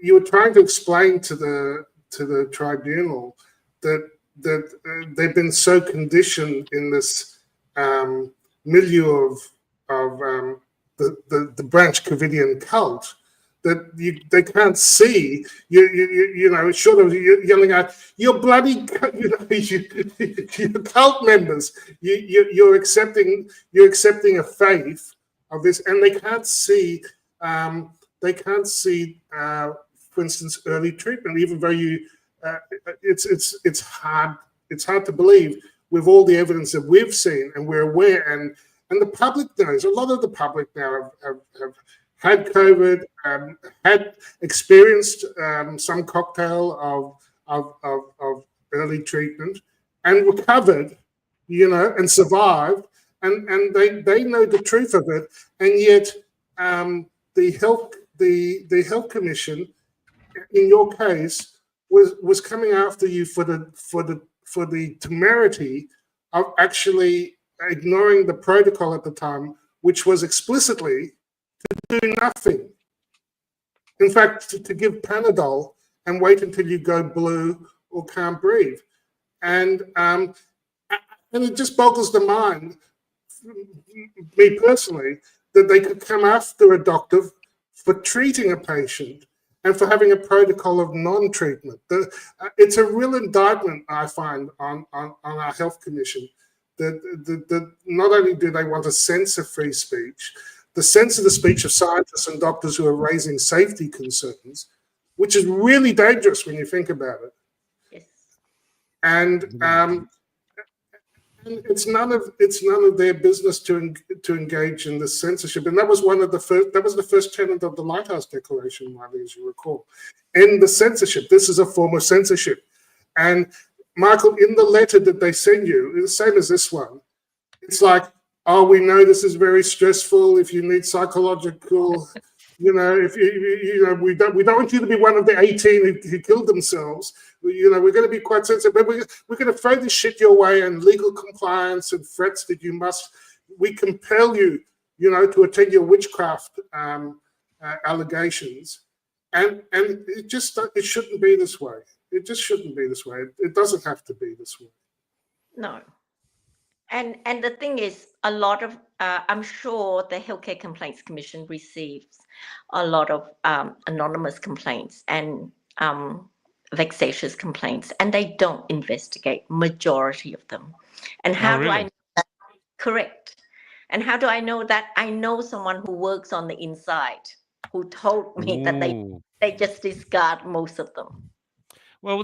you were trying to explain to the tribunal that they've been so conditioned in this milieu of the Branch Covidian cult, that they can't see you know, short of yelling out, "You're bloody, you know, you're cult members. You're accepting a faith of this," and they can't see for instance, early treatment, even though it's hard to believe with all the evidence that we've seen and we're aware, and the public knows. A lot of the public now have had COVID, had experienced some cocktail of early treatment and recovered, you know, and survived, and they know the truth of it, and yet the health commission, in your case, was coming after you for the temerity of actually ignoring the protocol at the time, which was explicitly to do nothing. In fact, to give Panadol and wait until you go blue or can't breathe. And it just boggles the mind, me personally, that they could come after a doctor for treating a patient and for having a protocol of non-treatment. It's a real indictment, I find, on our health commission, that not only do they want to censor free speech, the censor the speech of scientists and doctors who are raising safety concerns, which is really dangerous when you think about it. Yes. And it's none of their business to engage in this censorship, and that was the first tenet of the Lighthouse Declaration, Marley, as you recall. End the censorship. This is a form of censorship. And Michael, in the letter that they send you, the same as this one, it's like, "Oh, we know this is very stressful. If you need psychological, you know, if you know, we don't want you to be one of the 18 who killed themselves. You know, we're going to be quite sensitive, but we're going to throw this shit your way, and legal compliance and threats that we compel you, you know, to attend your witchcraft allegations, and it shouldn't be this way. It just shouldn't be this way. It doesn't have to be this way." No. And the thing is, a lot of I'm sure the Healthcare Complaints Commission receives a lot of anonymous complaints and vexatious complaints, and they don't investigate majority of them. And how do I know that? Correct. And how do I know that? I know someone who works on the inside who told me that they just discard most of them. Well,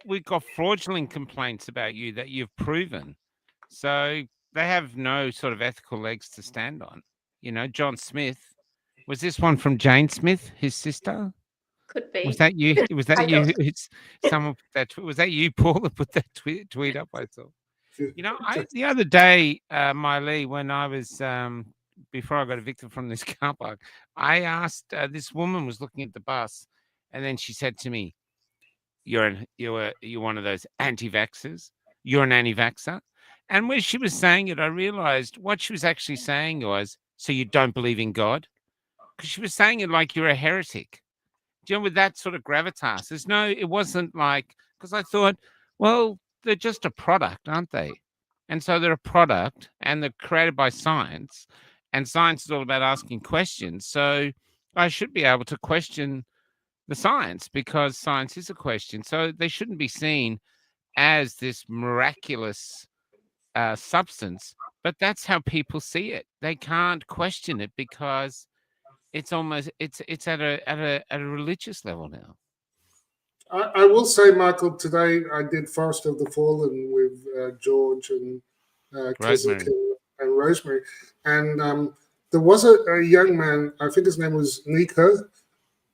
we've got fraudulent complaints about you that you've proven. So they have no sort of ethical legs to stand on. You know, John Smith. Was this one from Jane Smith, his sister? Could be. Was that you? Was that I you? don't- It's someone put that. Was that you, Paul, that put that tweet up? I thought. You know, the other day, Miley, when I was before I got evicted from this car park, I asked this woman was looking at the bus, and then she said to me, "You're one of those anti-vaxxers. You're an anti-vaxxer." And when she was saying it, I realized what she was actually saying was, "So you don't believe in God?" Because she was saying it like you're a heretic. Do you know, with that sort of gravitas? It wasn't like, because I thought, well, they're just a product, aren't they? And so they're a product and they're created by science, and science is all about asking questions. So I should be able to question the science because science is a question. So they shouldn't be seen as this miraculous substance, but that's how people see it. They can't question it because it's at a religious level now. I will say, Michael, today I did Forest of the Fallen with George and Rosemary. and Rosemary, and there was a young man. I think his name was Nico.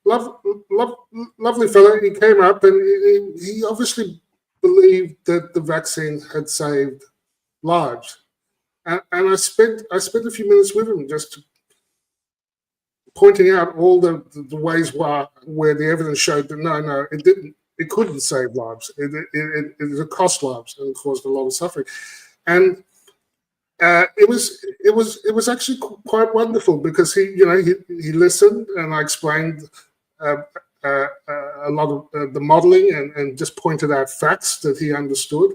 Lovely fellow. He came up and he obviously believed that the vaccine had saved lives, and I spent a few minutes with him just pointing out all the ways where the evidence showed that no, it didn't. It couldn't save lives. It cost lives and caused a lot of suffering, and it was actually quite wonderful because he listened, and I explained a lot of the modeling and just pointed out facts that he understood,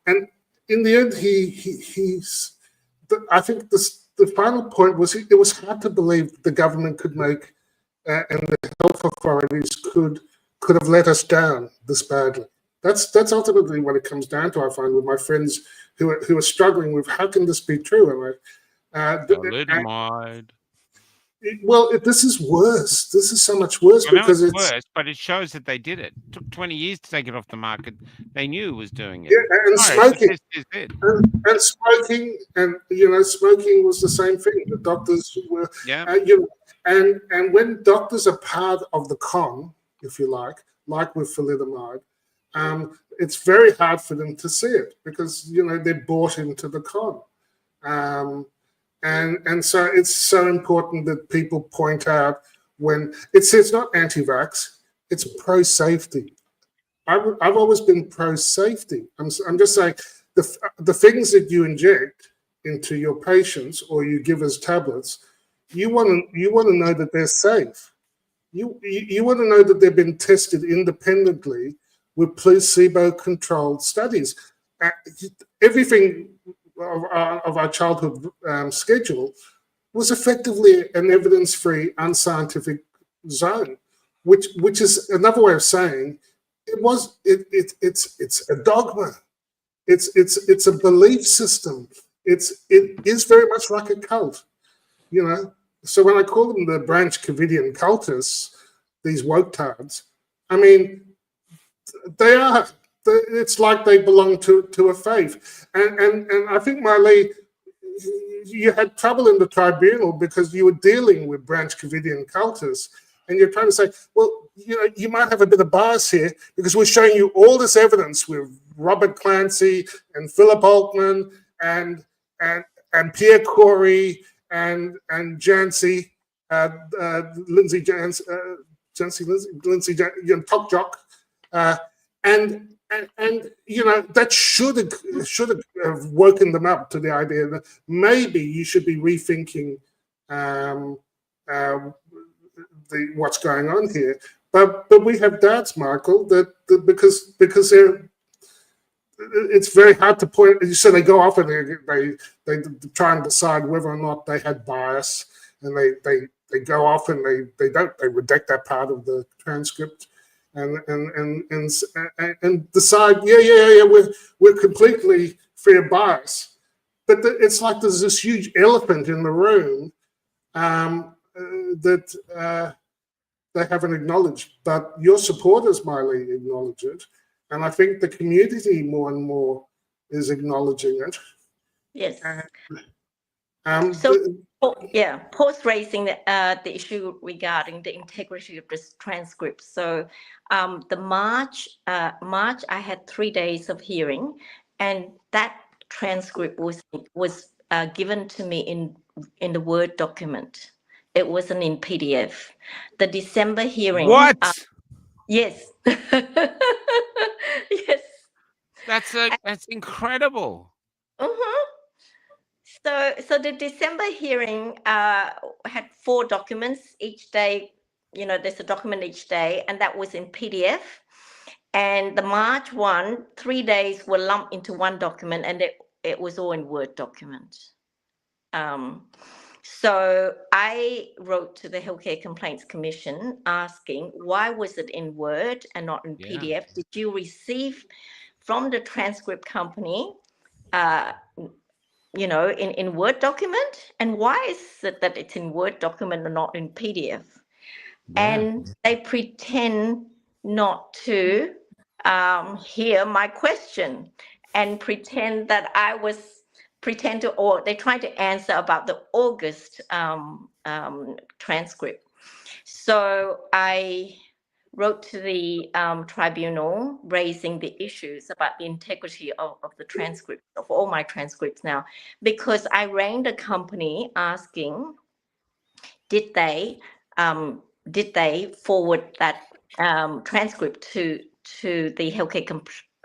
and in the end, I think the final point was it was hard to believe the government could make and the health authorities could have let us down this badly. That's ultimately what it comes down to. I find with my friends who are struggling with how can this be true? Thalidomide. This is worse. This is so much worse because it's worse, but it shows that they did it. It took 20 years to take it off the market. They knew it was doing it. Yeah, and smoking, and smoking, and smoking was the same thing. The doctors were, and when doctors are part of the con, if you like with thalidomide, it's very hard for them to see it because they're bought into the con. And so it's so important that people point out when it's not anti-vax, it's pro-safety. I've always been pro-safety. I'm just saying the things that you inject into your patients or you give as tablets, you want to know that they're safe. You want to know that they've been tested independently with placebo-controlled studies. Everything of our childhood schedule was effectively an evidence-free, unscientific zone, which is another way of saying it's a dogma. It's a belief system. It is very much like a cult, So when I call them the Branch Covidian cultists, these woke-tards, I mean, they are. It's like they belong to a faith. And I think, Marlee, you had trouble in the tribunal because you were dealing with Branch Covidian cultists. And you're trying to say, well, you might have a bit of bias here because we're showing you all this evidence with Robert Clancy and Philip Altman and Pierre Corey and Jancy, Lindsay Top Jock, and that should have woken them up to the idea that maybe you should be rethinking what's going on here. But we have doubts, Michael, that because it's very hard to point. So they go off and they try and decide whether or not they had bias, and they go off and they redact that part of the transcript. And decide, we're completely free of bias, but it's like there's this huge elephant in the room that they haven't acknowledged. But your supporters, Marlee, acknowledge it, and I think the community more and more is acknowledging it. Yes. Post raising the issue regarding the integrity of this transcript. So the March, I had 3 days of hearing, and that transcript was given to me in the Word document. It wasn't in PDF. The December hearing. What? Yes. Yes. That's incredible. So the December hearing had 4 documents each day. There's a document each day, and that was in PDF. And the March one, 3 days were lumped into one document, and it was all in Word document. So I wrote to the Healthcare Complaints Commission asking, why was it in Word and not in PDF? Did you receive from the transcript company in Word document, and why is it that it's in Word document and not in PDF? And they pretend not to hear my question and pretend that or they try to answer about the August transcript. So I wrote to the tribunal raising the issues about the integrity of the transcript, of all my transcripts now, because I rang the company asking, did they forward that transcript to the Healthcare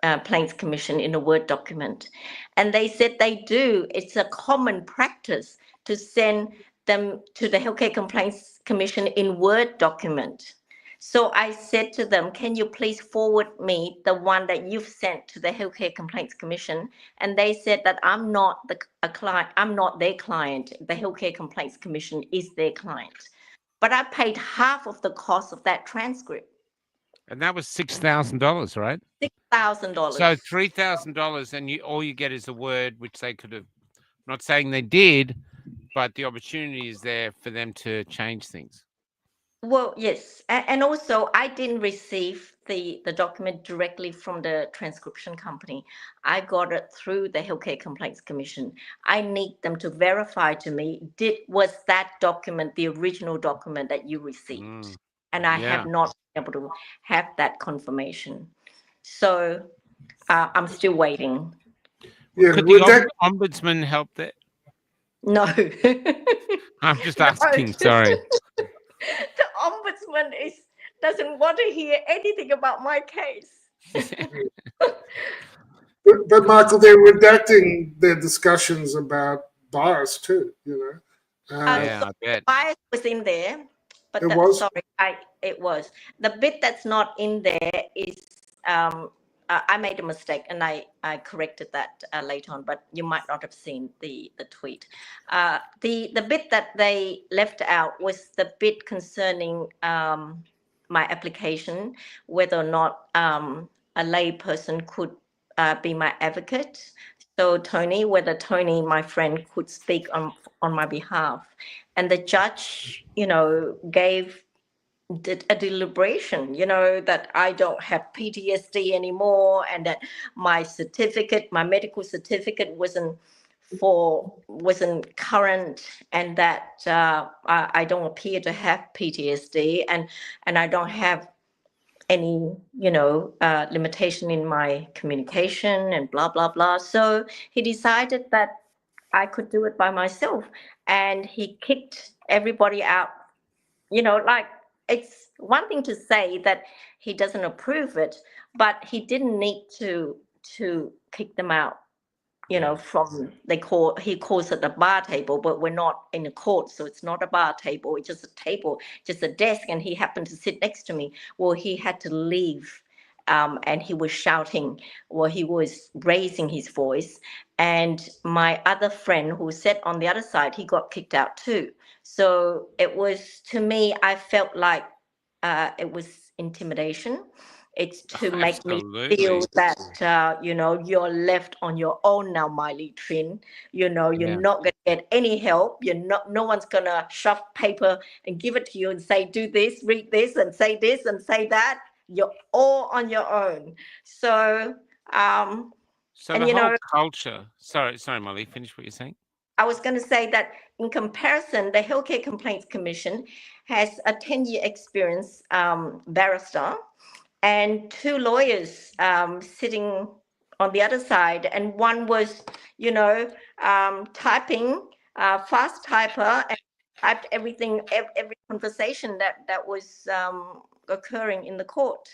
Complaints Commission in a Word document? And they said they do. It's a common practice to send them to the Healthcare Complaints Commission in Word document. So I said to them, can you please forward me the one that you've sent to the Healthcare Complaints Commission? And they said that I'm not a client, I'm not their client. The Healthcare Complaints Commission is their client. But I paid half of the cost of that transcript. And that was $6,000, right? $6,000. So $3,000, and all you get is a word, which they could have. Not saying they did, but the opportunity is there for them to change things. Well, yes. And also, I didn't receive the document directly from the transcription company. I got it through the Healthcare Complaints Commission. I need them to verify to me, was that document the original document that you received? And I have not been able to have that confirmation. So I'm still waiting. Yeah, Could the ombudsman help that? No. I'm just asking, sorry. The ombudsman doesn't want to hear anything about my case. But Michael, they're redacting their discussions about bias too, you know. Yeah, I bet. Bias was in there, but It was? sorry, it was. The bit that's not in there is I made a mistake and I corrected that later on, but you might not have seen the tweet. The bit that they left out was the bit concerning my application, whether or not a lay person could be my advocate. So whether Tony, my friend, could speak on my behalf. And the judge, gave a deliberation, that I don't have PTSD anymore, and that my medical certificate wasn't current, and that I don't appear to have PTSD, and I don't have any limitation in my communication and blah blah blah. So he decided that I could do it by myself, and he kicked everybody out. Like, it's one thing to say that he doesn't approve it, but he didn't need to kick them out. From he calls it a bar table, but we're not in a court, so it's not a bar table. It's just a table, just a desk, and he happened to sit next to me. Well, he had to leave, and he was shouting. Well, he was raising his voice, and my other friend who sat on the other side, he got kicked out too. So it was, to me, I felt like it was intimidation. It's to make me feel that, you're left on your own now, Miley Thrin. You're not going to get any help. No one's going to shove paper and give it to you and say, do this, read this, and say that. You're all on your own. So, the whole culture. Sorry, Molly, finish what you're saying. I was going to say that in comparison, the Healthcare Complaints Commission has a 10-year experience barrister, and two lawyers sitting on the other side, and one was, typing, fast typer, and typed everything, every conversation that was occurring in the court.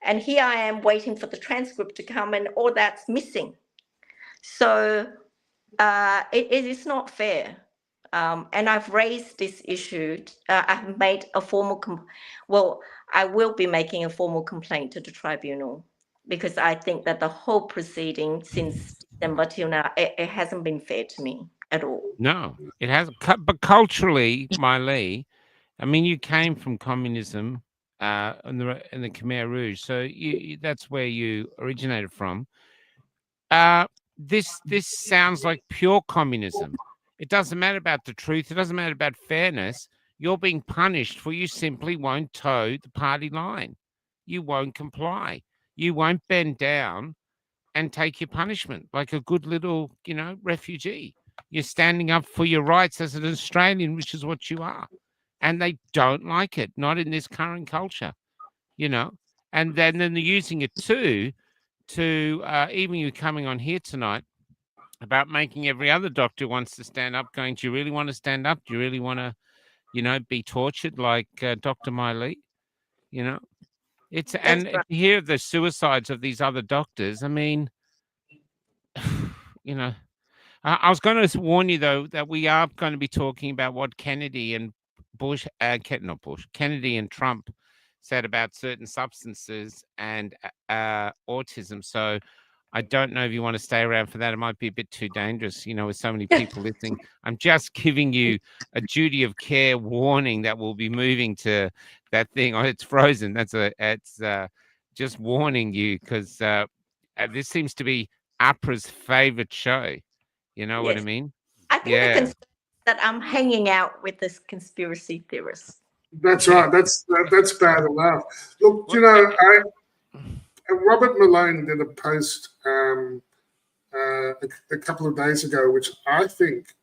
And here I am waiting for the transcript to come, and all that's missing. So it is not fair. And I've raised this issue. I've made a formal I will be making a formal complaint to the tribunal, because I think that the whole proceeding since December till now, it hasn't been fair to me at all. No, it hasn't. But culturally, Miley, I mean, you came from communism in the Khmer Rouge, so that's where you originated from. This sounds like pure communism. It doesn't matter about the truth. It doesn't matter about fairness. You're being punished for you simply won't toe the party line. You won't comply. You won't bend down and take your punishment like a good little, refugee. You're standing up for your rights as an Australian, which is what you are. And they don't like it, not in this current culture, And then they're using it too to even you coming on here tonight about making every other doctor wants to stand up, going, do you really want to stand up? Do you really want to, be tortured like Dr. Miley? It's That's and right. to hear the suicides of these other doctors. I mean, I was going to warn you though that we are going to be talking about what Kennedy and Kennedy and Trump said about certain substances and autism. So I don't know if you want to stay around for that. It might be a bit too dangerous, with so many people listening. I'm just giving you a duty of care warning that we'll be moving to that thing. Oh, it's frozen. It's just warning you, because this seems to be AHPRA's favorite show. You know what I Yes. mean? I think the concern is that I'm hanging out with this conspiracy theorist. That's right. That's bad enough. Look, Robert Malone did a post a couple of days ago, which I think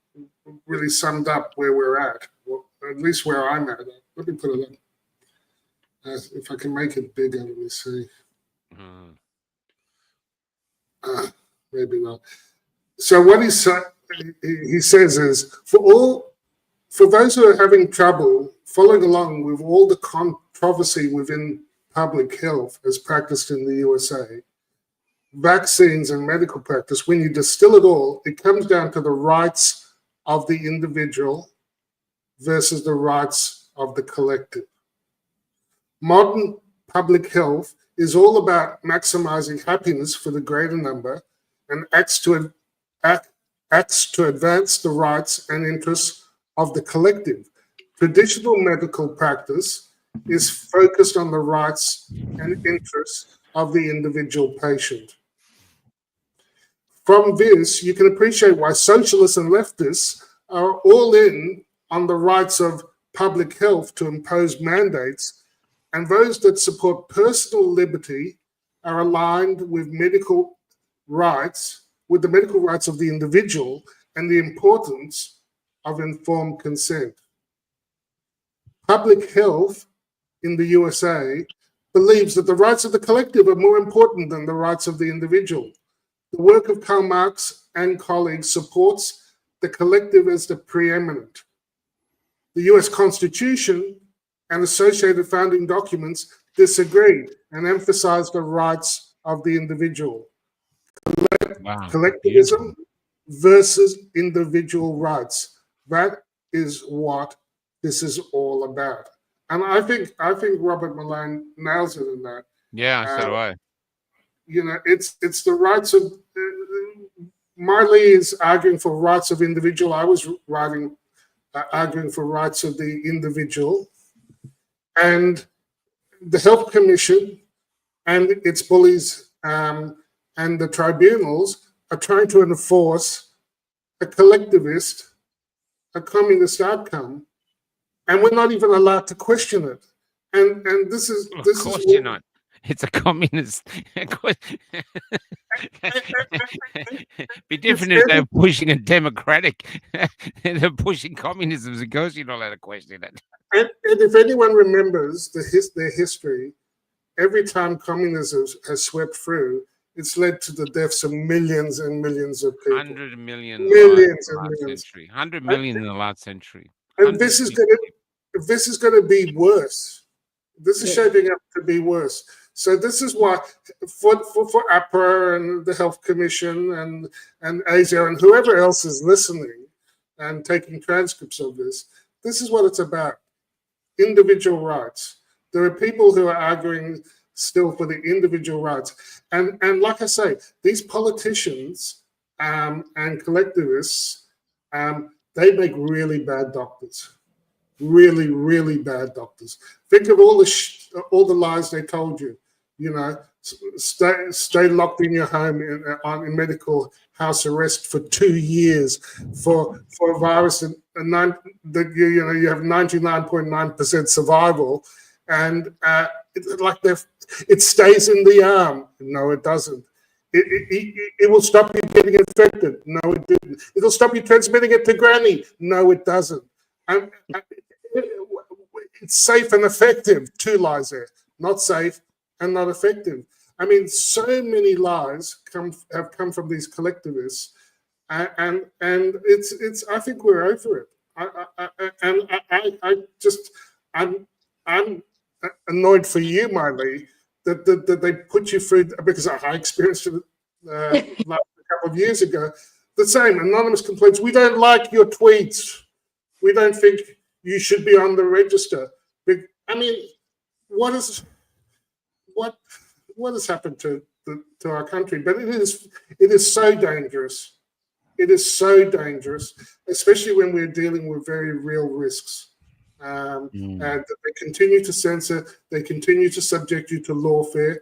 really summed up where we're at, or at least where I'm at. Let me put it up. If I can make it bigger, let me see. Maybe not. So what he says is, for those who are having trouble following along with all the controversy within public health as practiced in the USA, vaccines and medical practice, when you distill it all, it comes down to the rights of the individual versus the rights of the collective. Modern public health is all about maximizing happiness for the greater number and acts to advance the rights and interests of the collective. Traditional medical practice is focused on the rights and interests of the individual patient. From this, you can appreciate why socialists and leftists are all in on the rights of public health to impose mandates, and those that support personal liberty are aligned with the medical rights of the individual and the importance of informed consent. Public health in the USA believes that the rights of the collective are more important than the rights of the individual. The work of Karl Marx and colleagues supports the collective as the preeminent. The US Constitution and associated founding documents disagree and emphasize the rights of the individual. Wow. Collectivism versus individual rights. That is what this is all about. And I think Robert Malone nails it in that. Yeah, so do I. It's the rights of Miley is arguing for rights of individual. I was arguing for rights of the individual, and the Health Commission and its bullies and the tribunals are trying to enforce a collectivist, a communist outcome, and we're not even allowed to question it. And this is Of course you're not. It's a communist. Be different if they're pushing a democratic. They're pushing communism. Of course you're not allowed to question it. And if anyone remembers their history, every time communism has swept through, it's led to the deaths of millions and millions of people. 100 million Millions in the and last millions. century. 100 million in the last century. And this is going to be worse. This is shaping up to be worse. So this is why for AHPRA and the Health Commission and ASIO and whoever else is listening and taking transcripts of this is what it's about. Individual rights. There are people who are arguing still for the individual rights. And like I say, these politicians and collectivists, they make really bad doctors. Really, really bad doctors. Think of all the lies they told you. Stay locked in your home in medical house arrest for 2 years for a virus, and you have 99.9% survival, and it stays in the arm. No, it doesn't. It will stop you getting infected. No, it didn't. It'll stop you transmitting it to granny. No, it doesn't. It's safe and effective. 2 lies there. Not safe and not effective. I mean, so many lies have come from these collectivists, and it's. I think we're over it. I'm annoyed for you, Miley, that they put you through, because I experienced it like a couple of years ago. The same anonymous complaints. We don't like your tweets. We don't think you should be on the register. I mean, what has happened to our country? But it is so dangerous. It is so dangerous, especially when we're dealing with very real risks. And they continue to censor, they continue to subject you to lawfare.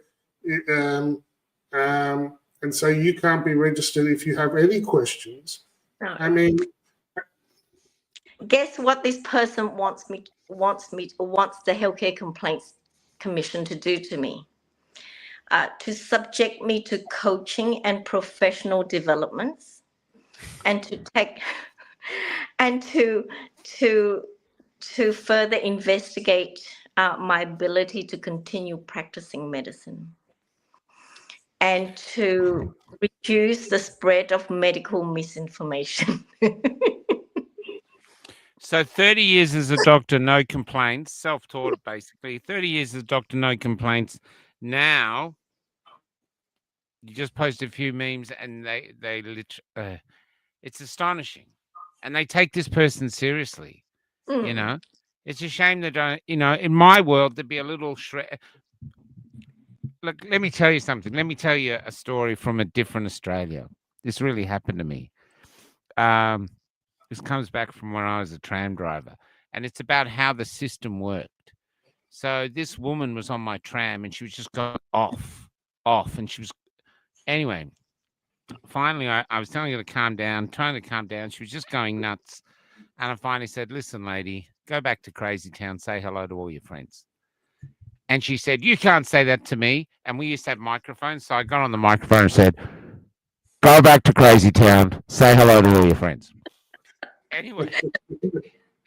And so you can't be registered if you have any questions. No. I mean, guess what this person wants the Healthcare Complaints Commission to do to me? To subject me to coaching and professional developments, and to take and to further investigate my ability to continue practicing medicine, and to reduce the spread of medical misinformation. So 30 years as a doctor, no complaints, self-taught basically. 30 years as a doctor, no complaints. Now, you just post a few memes and they it's astonishing. And they take this person seriously, you know. It's a shame they don't, you know, in my world, there'd be a little shred. Look, let me tell you something. Let me tell you a story from a different Australia. This really happened to me. This comes back from when I was a tram driver, and it's about how the system worked. So this woman was on my tram, and she was just going off, and she was, anyway, finally, I was telling her to calm down, trying to calm down. She was just going nuts. And I finally said, listen, lady, go back to Crazy Town, say hello to all your friends. And she said, you can't say that to me. And we used to have microphones. So I got on the microphone and said, go back to Crazy Town, say hello to all your friends. Anyway,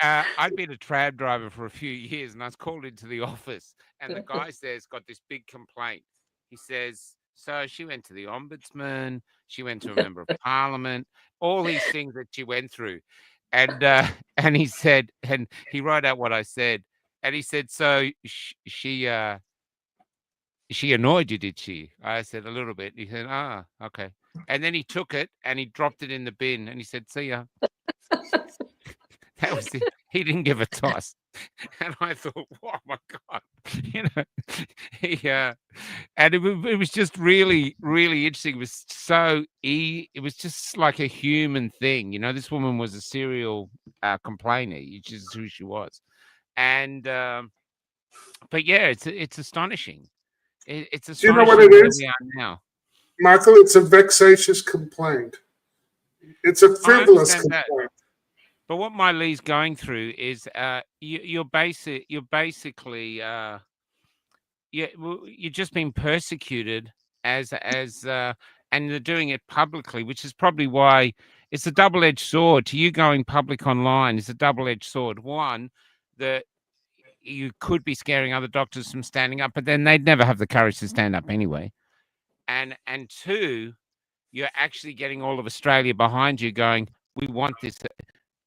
I'd been a tram driver for a few years, and I was called into the office, and the guy says, got this big complaint. He says, so she went to the ombudsman, she went to a member of parliament, all these things that she went through. And he said, and he wrote out what I said, and he said, so she annoyed you, did she? I said, a little bit. He said, okay. And then he took it and he dropped it in the bin, and he said, see ya. That was it. He didn't give a toss. And I thought, oh my God, you know, and it was just really, really interesting. It was it was just like a human thing. You know, this woman was a serial complainer, which is who she was. And, but yeah, it's astonishing. It's astonishing. Do you know what it is? Where we are now. Michael, it's a vexatious complaint. It's a frivolous complaint. That. But what my Lee's going through is you're just being persecuted as and they're doing it publicly, which is probably why it's a double-edged sword. To you going public online is a double-edged sword. One, that you could be scaring other doctors from standing up, but then they'd never have the courage to stand up anyway. And two, you're actually getting all of Australia behind you going, we want this.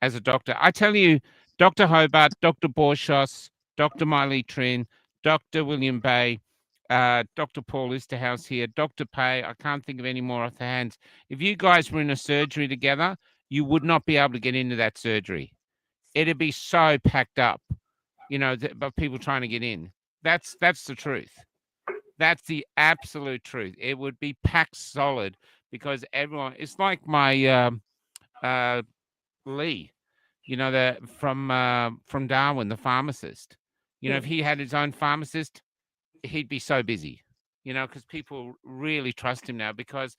As a doctor, I tell you, Dr. Hobart, Dr. Borshos, Dr. Miley Thrin, Dr. William Bay, Dr. Paul Easterhouse here, Dr. Pay, I can't think of any more off the hands. If you guys were in a surgery together, you would not be able to get into that surgery. It'd be so packed up, you know, by people trying to get in. That's the truth. That's the absolute truth. It would be packed solid because everyone, it's like my Lee, you know, from Darwin, the pharmacist. You know, if he had his own pharmacist, he'd be so busy, you know, because people really trust him now because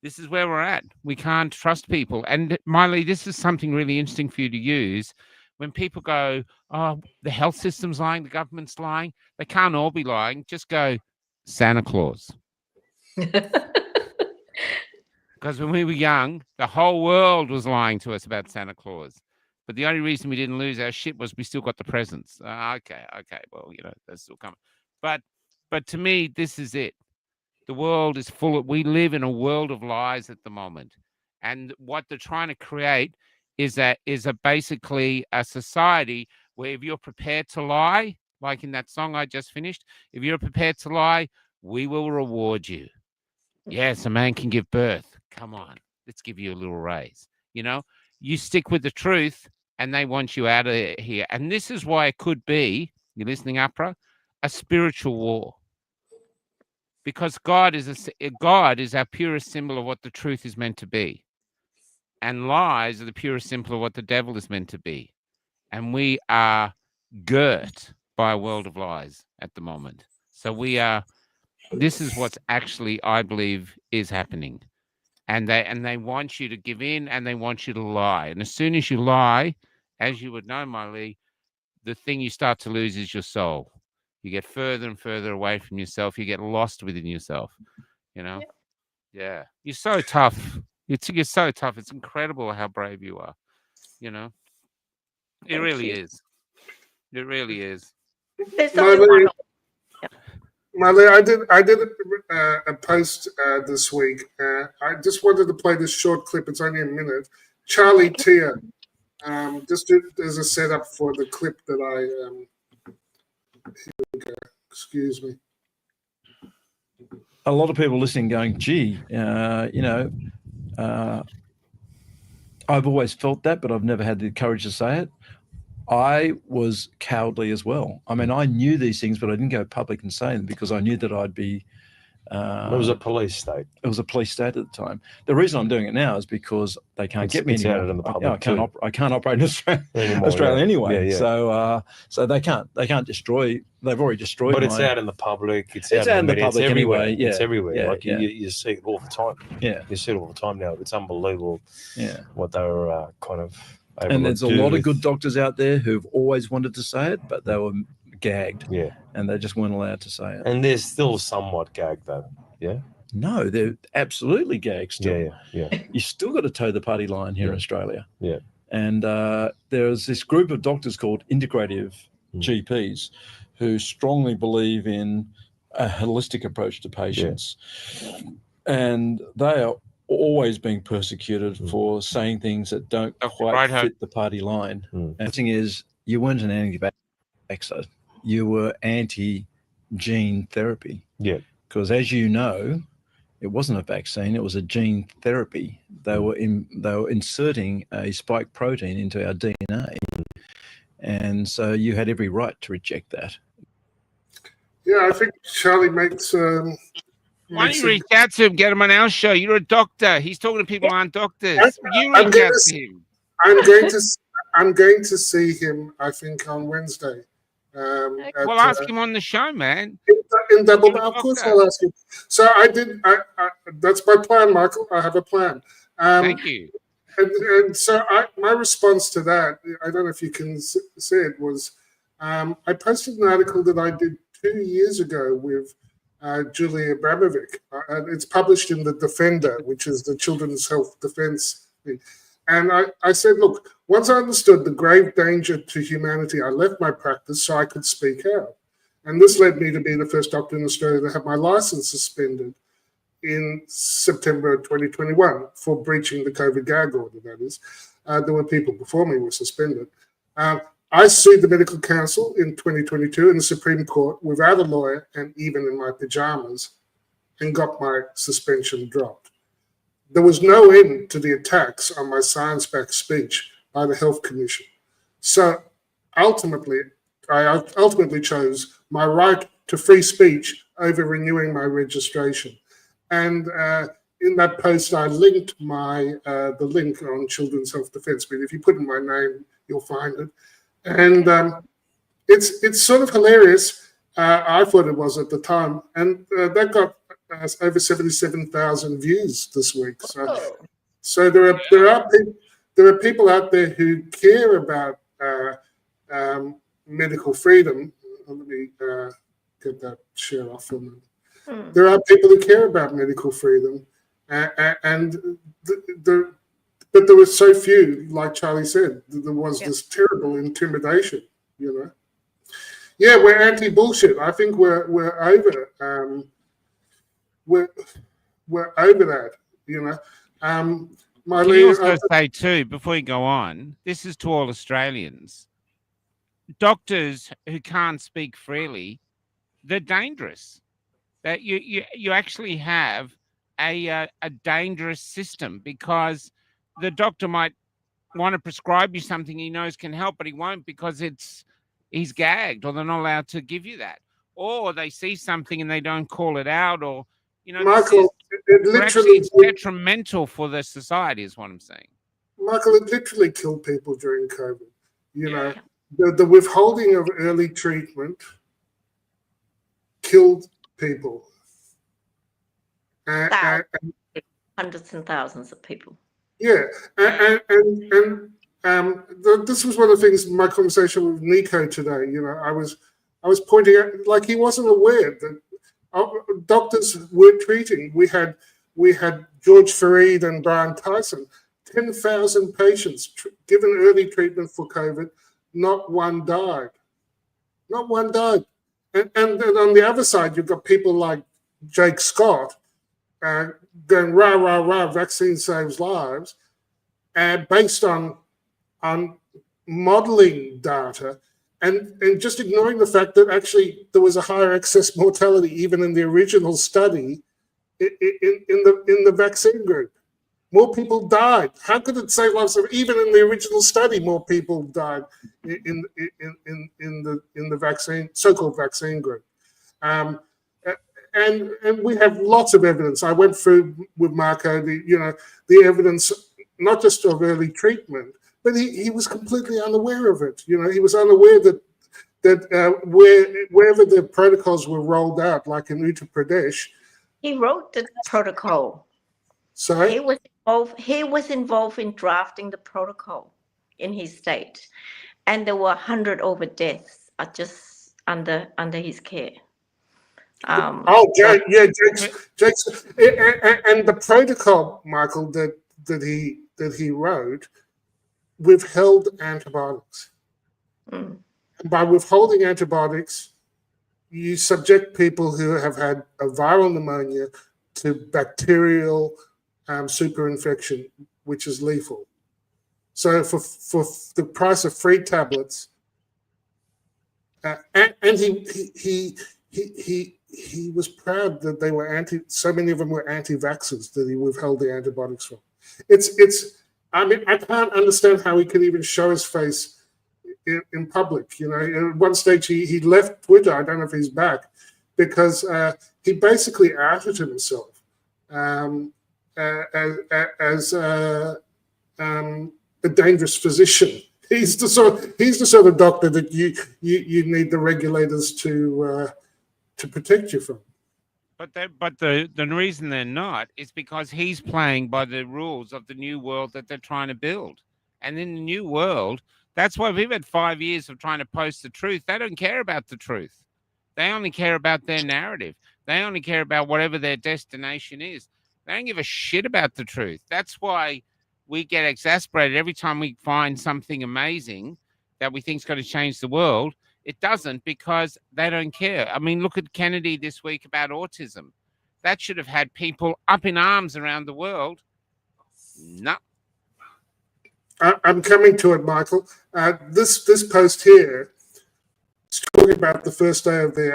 this is where we're at. We can't trust people. And Miley, this is something really interesting for you to use. When people go, oh, the health system's lying, the government's lying, they can't all be lying. Just go, Santa Claus. Because when we were young, the whole world was lying to us about Santa Claus. But the only reason we didn't lose our shit was we still got the presents. Okay. Well, you know, that's still coming. But to me, this is it. The world is we live in a world of lies at the moment. And what they're trying to create is basically a society where if you're prepared to lie, like in that song I just finished, if you're prepared to lie, we will reward you. Yes, a man can give birth. Come on, let's give you a little raise. You know, you stick with the truth and they want you out of here. And this is why it could be, you're listening, AHPRA, a spiritual war, because God is our purest symbol of what the truth is meant to be, and lies are the purest symbol of what the devil is meant to be, and we are girt by a world of lies at the moment. So this is what's actually, I believe, is happening. And they want you to give in, and they want you to lie. And as soon as you lie, as you would know, Miley, the thing you start to lose is your soul. You get further and further away from yourself. You get lost within yourself, you know? Yeah. You're so tough. You're so tough. It's incredible how brave you are, you know? It Thank really you. is. It really is. There's only one. Marley, I did a post this week. I just wanted to play this short clip. It's only a minute. Charlie Tia, just as a setup for the clip that I. Here we go. Excuse me. A lot of people listening going, gee, I've always felt that, but I've never had the courage to say it. I was cowardly as well. I mean, I knew these things, but I didn't go public and say them because I knew that I'd be. It was a police state. It was a police state at the time. The reason I'm doing it now is because they can't get me anymore. Out in the public I can't operate in Australia anyway. So they can't destroy. They've already destroyed. But it's out in the public. It's out in the public anyway. It's everywhere. Like you see it all the time. Yeah, you see it all the time now. It's unbelievable. Yeah, what they were kind of. And there's a lot of good doctors out there who've always wanted to say it, but they were gagged. Yeah. And they just weren't allowed to say it. And they're still somewhat gagged though. Yeah. No, they're absolutely gagged still. Yeah. You still got to toe the party line here in Australia. Yeah. And there's this group of doctors called integrative GPs who strongly believe in a holistic approach to patients. Yeah. And they are always being persecuted for saying things that don't quite fit the party line. And the thing is, you weren't an anti-vaxxer. You were anti-gene therapy. Yeah. Because as you know, it wasn't a vaccine, it was a gene therapy. They were inserting a spike protein into our DNA. And so you had every right to reject that. Yeah, I think Charlie makes... Why don't you reach out to him, get him on our show? You're a doctor. He's talking to people who aren't doctors. You reach out to him. I'm going to see him, I think, on Wednesday. Well, ask him on the show, man. In double, of course I'll ask him. So that's my plan, Michael. I have a plan. Thank you. And so my response to that, I don't know if you can see it, was I posted an article that I did 2 years ago with Julia Abramovic. It's published in The Defender, which is the Children's Health Defense thing. And I said, look, once I understood the grave danger to humanity, I left my practice so I could speak out. And this led me to be the first doctor in Australia to have my license suspended in September 2021 for breaching the COVID gag order, that is. There were people before me who were suspended. I sued the Medical Council in 2022 in the Supreme Court without a lawyer and even in my pajamas, and got my suspension dropped. There was no end to the attacks on my science-backed speech by the Health Commission. So ultimately, I chose my right to free speech over renewing my registration. And in that post, I linked the link on Children's Health Defense. But if you put in my name, you'll find it. And it's sort of hilarious. I thought it was at the time. And that got over 77,000 views this week. So there are people out there who care about medical freedom. Let me get that share off from them. There are people who care about medical freedom, but there were so few, like Charlie said, there was this terrible intimidation, you know. Yeah, we're anti-bullshit. I think we're over we're over that, you know. Can you also say too, before you go on, this is to all Australians. Doctors who can't speak freely, they're dangerous. That you actually have a dangerous system, because the doctor might want to prescribe you something he knows can help, but he won't because he's gagged, or they're not allowed to give you that. or they see something and they don't call it out, or Michael, we're actually detrimental for the society, is what I'm saying. Michael, it literally killed people during COVID. The withholding of early treatment killed people. Hundreds and thousands of people. Yeah, and this was one of the things in my conversation with Nico today. I was pointing out, like, he wasn't aware that doctors were treating. We had George Fareed and Brian Tyson, 10,000 patients given early treatment for COVID. Not one died. Not one died. And on the other side, you've got people like Jake Scott going rah rah rah, vaccine saves lives, based on modeling data, and just ignoring the fact that actually there was a higher excess mortality even in the original study in the vaccine group. More people died. How could it save lives? Even in the original study, more people died in the vaccine, so-called vaccine group. And we have lots of evidence. I went through with Marco the evidence, not just of early treatment, but he was completely unaware of it. He was unaware that wherever the protocols were rolled out, like in Uttar Pradesh, he wrote the protocol. Sorry? He was involved in drafting the protocol in his state, and there were 100 over deaths just under his care. Jake's, and the protocol, Michael, that he wrote withheld antibiotics. And by withholding antibiotics, you subject people who have had a viral pneumonia to bacterial superinfection, which is lethal. So for the price of free tablets, and he was proud that they were so many of them were anti-vaxxers that he withheld the antibiotics from. I mean, I can't understand how he could even show his face in public. At one stage he left Twitter. I don't know if he's back, because he basically outed himself as a dangerous physician. He's the sort of doctor that you need the regulators to protect you from. But the reason they're not is because he's playing by the rules of the new world that they're trying to build. And in the new world, that's why we've had 5 years of trying to post the truth. They don't care about the truth. They only care about their narrative. They only care about whatever their destination is. They don't give a shit about the truth. That's why we get exasperated every time we find something amazing that we think is going to change the world. It doesn't, because they don't care. I mean, look at Kennedy this week about autism. That should have had people up in arms around the world. No. I'm coming to it, Michael. This post here is talking about the first day of the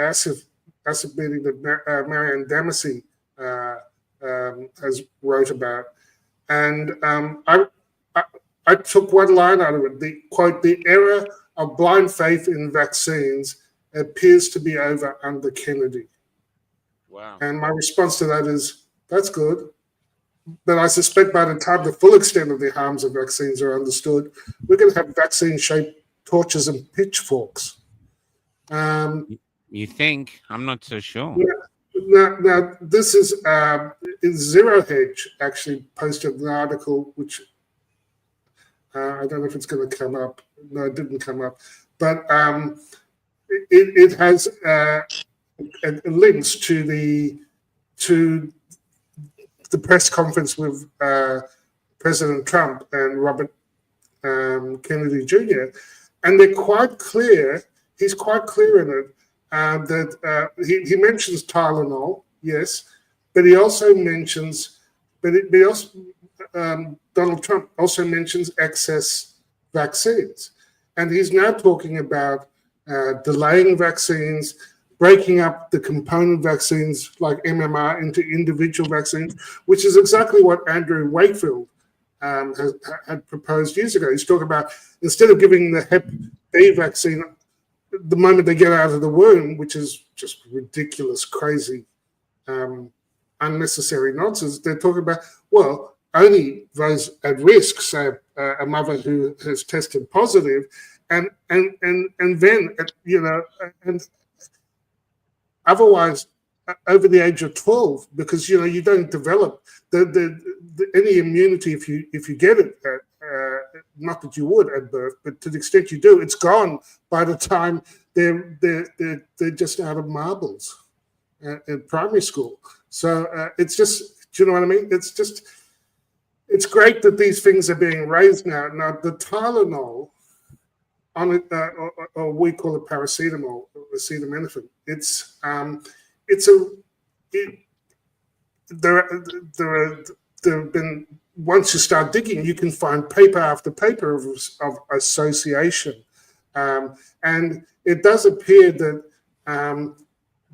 AHPRA meeting that Marianne Dempsey has wrote about. And I took one line out of it. The quote, "The era of blind faith in vaccines appears to be over under Kennedy." Wow. And my response to that is, that's good. But I suspect by the time the full extent of the harms of vaccines are understood, we're going to have vaccine-shaped torches and pitchforks. You think? I'm not so sure. Now this is Zero Hedge actually posted an article, which I don't know if it's going to come up. No, it didn't come up. But it has links to the press conference with President Trump and Robert Kennedy Jr. And they're quite clear. He's quite clear in it that he mentions Tylenol, yes, but he also mentions, Donald Trump also mentions excess vaccines. And he's now talking about delaying vaccines, breaking up the component vaccines like MMR into individual vaccines, which is exactly what Andrew Wakefield had proposed years ago. He's talking about, instead of giving the Hep B vaccine the moment they get out of the womb, which is just ridiculous, crazy, unnecessary nonsense, they're talking about, well, only those at risk, say a mother who has tested positive, and then, you know, and otherwise over the age of 12, because, you know, you don't develop any immunity if you get it, not that you would at birth, but to the extent you do, it's gone by the time they're just out of marbles in primary school. So it's just, do you know what I mean? It's great that these things are being raised now. Now the Tylenol, on it, or we call it paracetamol, acetaminophen. There have been, once you start digging, you can find paper after paper of association, and it does appear that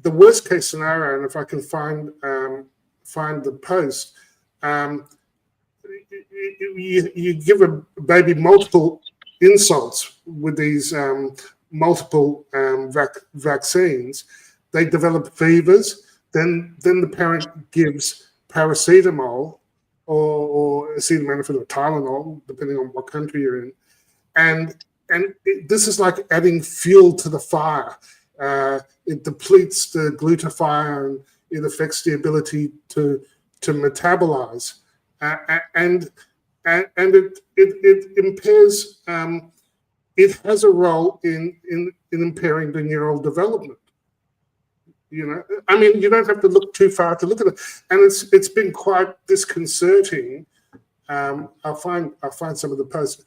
the worst case scenario, and if I can find the post, you give a baby multiple insults with these multiple vaccines, they develop fevers. Then the parent gives paracetamol or acetaminophen or Tylenol, depending on what country you're in, and this is like adding fuel to the fire. It depletes the glutathione, and it affects the ability to metabolize, and it impairs. It has a role in impairing the neural development. You know, I mean, you don't have to look too far to look at it, and it's been quite disconcerting. I'll find some of the posts.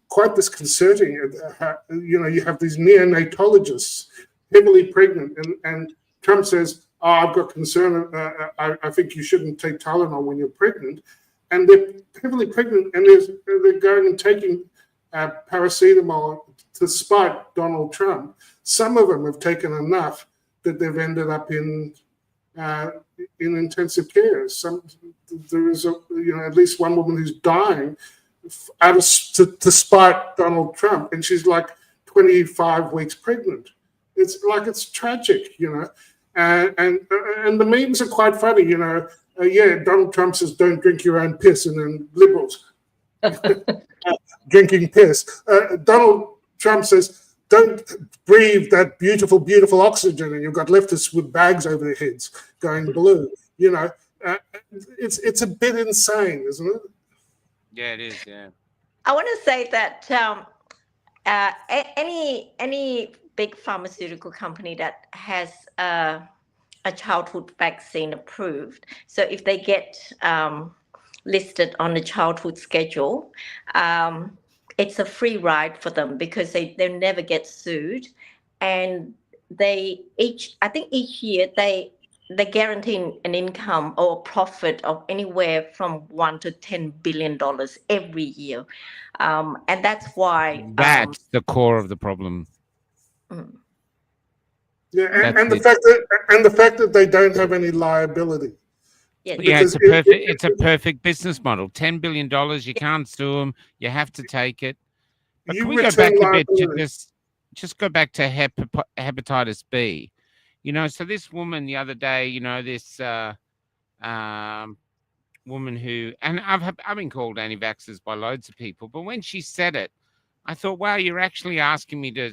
Quite disconcerting. You know, you have these neonatologists heavily pregnant, and Trump says, "Oh, I've got concern. I think you shouldn't take Tylenol when you're pregnant," and they're heavily pregnant, and they're going and taking paracetamol to spite Donald Trump. Some of them have taken enough that they've ended up in intensive care. There is at least one woman who's dying to spite Donald Trump, and she's like 25 weeks pregnant. It's tragic, you know. And the memes are quite funny, you know. Donald Trump says, "Don't drink your own piss," and then liberals drinking piss. Donald Trump says, "Don't breathe that beautiful, beautiful oxygen," and you've got leftists with bags over their heads going blue. You know, it's a bit insane, isn't it? Yeah, it is. Yeah. I want to say that any big pharmaceutical company that has a childhood vaccine approved, so if they get listed on the childhood schedule, it's a free ride for them because they never get sued, and each year they guarantee an income or a profit of anywhere from $1 to $10 billion every year, and that's why that's the core of the problem. Yeah, and the fact that they don't have any liability. Yeah, it's a perfect business model. $10 billion, you can't sue them. You have to take it. But can we go back a bit to just go back to hepatitis B? You know, so this woman the other day, you know, this woman who, and I've been called anti-vaxxers by loads of people, but when she said it, I thought, wow, you're actually asking me to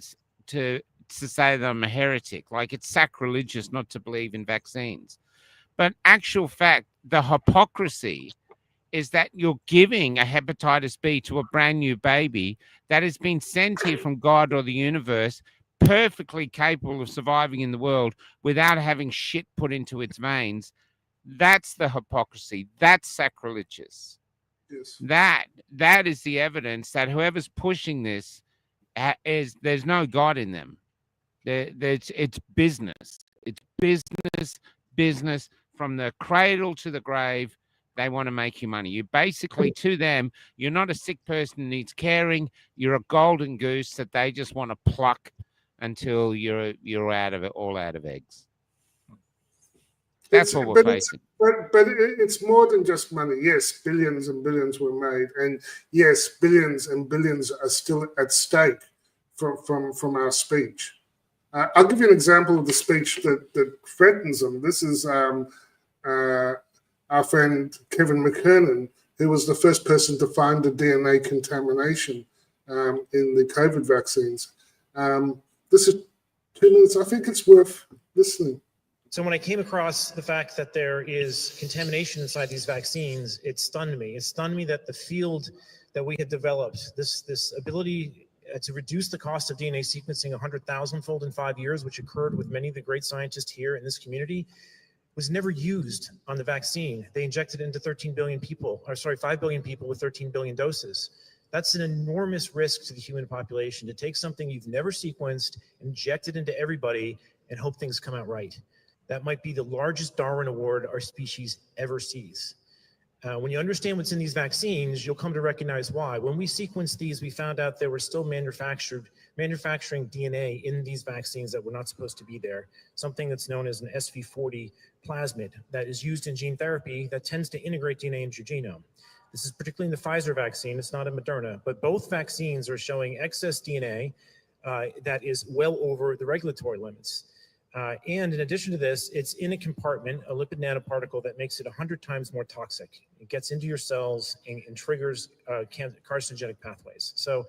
say that I'm a heretic. Like, it's sacrilegious not to believe in vaccines. But actual fact, the hypocrisy is that you're giving a hepatitis B to a brand new baby that has been sent here from God or the universe, perfectly capable of surviving in the world without having shit put into its veins. That's the hypocrisy. That's sacrilegious. Yes. That is the evidence that whoever's pushing this there's no God in them. It's business. It's business from the cradle to the grave. They want to make you money. You basically, to them, you're not a sick person who needs caring. You're a golden goose that they just want to pluck until you're all out of eggs. That's what we're facing. But it's more than just money. Yes, billions and billions were made, and yes, billions and billions are still at stake from our speech. I'll give you an example of the speech that threatens them. This is our friend Kevin McKernan, who was the first person to find the DNA contamination in the COVID vaccines. This is 2 minutes. I think it's worth listening. So when I came across the fact that there is contamination inside these vaccines, it stunned me. It stunned me that the field that we had developed, this ability to reduce the cost of DNA sequencing 100,000-fold in 5 years, which occurred with many of the great scientists here in this community, was never used on the vaccine. They injected it into 5 billion people with 13 billion doses. That's an enormous risk to the human population, to take something you've never sequenced, inject it into everybody, and hope things come out right. That might be the largest Darwin Award our species ever sees. When you understand what's in these vaccines, you'll come to recognize why. When we sequenced these, we found out there were still manufacturing DNA in these vaccines that were not supposed to be there, something that's known as an SV40 plasmid that is used in gene therapy that tends to integrate DNA into your genome. This is particularly in the Pfizer vaccine. It's not a Moderna, but both vaccines are showing excess DNA that is well over the regulatory limits. And in addition to this, it's in a compartment, a lipid nanoparticle that makes it 100 times more toxic. It gets into your cells and triggers carcinogenic pathways. So